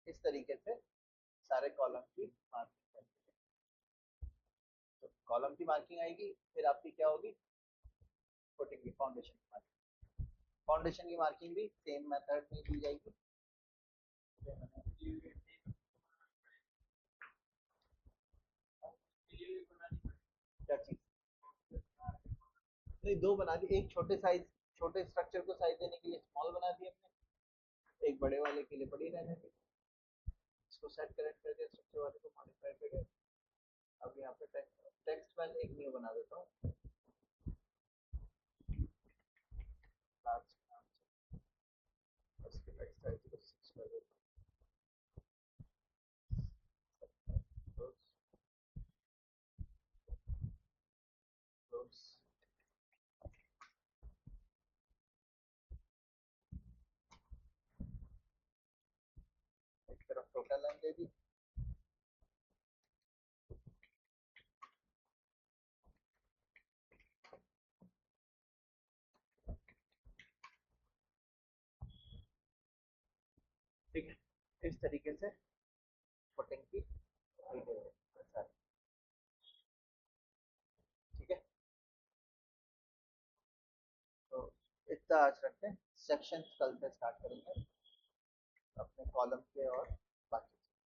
इस तरीके से सारे कॉलम की मार्किंग करेंगे। तो कॉलम की मार्किंग आएगी, फिर आपकी क्या होगी, फुटिंग की, फाउंडेशन की मार्किंग। फाउंडेशन की मार्किंग भी सेम मेथड में दी जाएगी। क्या चीज? नहीं, दो बना दी, एक छोटे साइज, छोटे स्ट्रक्चर को साइज देने के लिए स्मॉल बना दी हमने, एक बड़े वाले के लिए बड़ी रहने दी। इसको सेट करेक्ट करके स्ट्रक्चर वाले को मॉडिफाई करके अब यहाँ पे टेक्स्ट टेक्स्ट में एक न्यू बना देता हूँ। लार्ज नाम से उसके टेक्स्ट साइज को 6 कर देता हूँ। क्लोज। एक तरफ टोटल लाइन दे दी। ठीक है, इस तरीके से फुटिंग की वीडियो है। ठीक है, तो इतना आज रखते हैं, सेक्शन कल से स्टार्ट करेंगे अपने कॉलम के और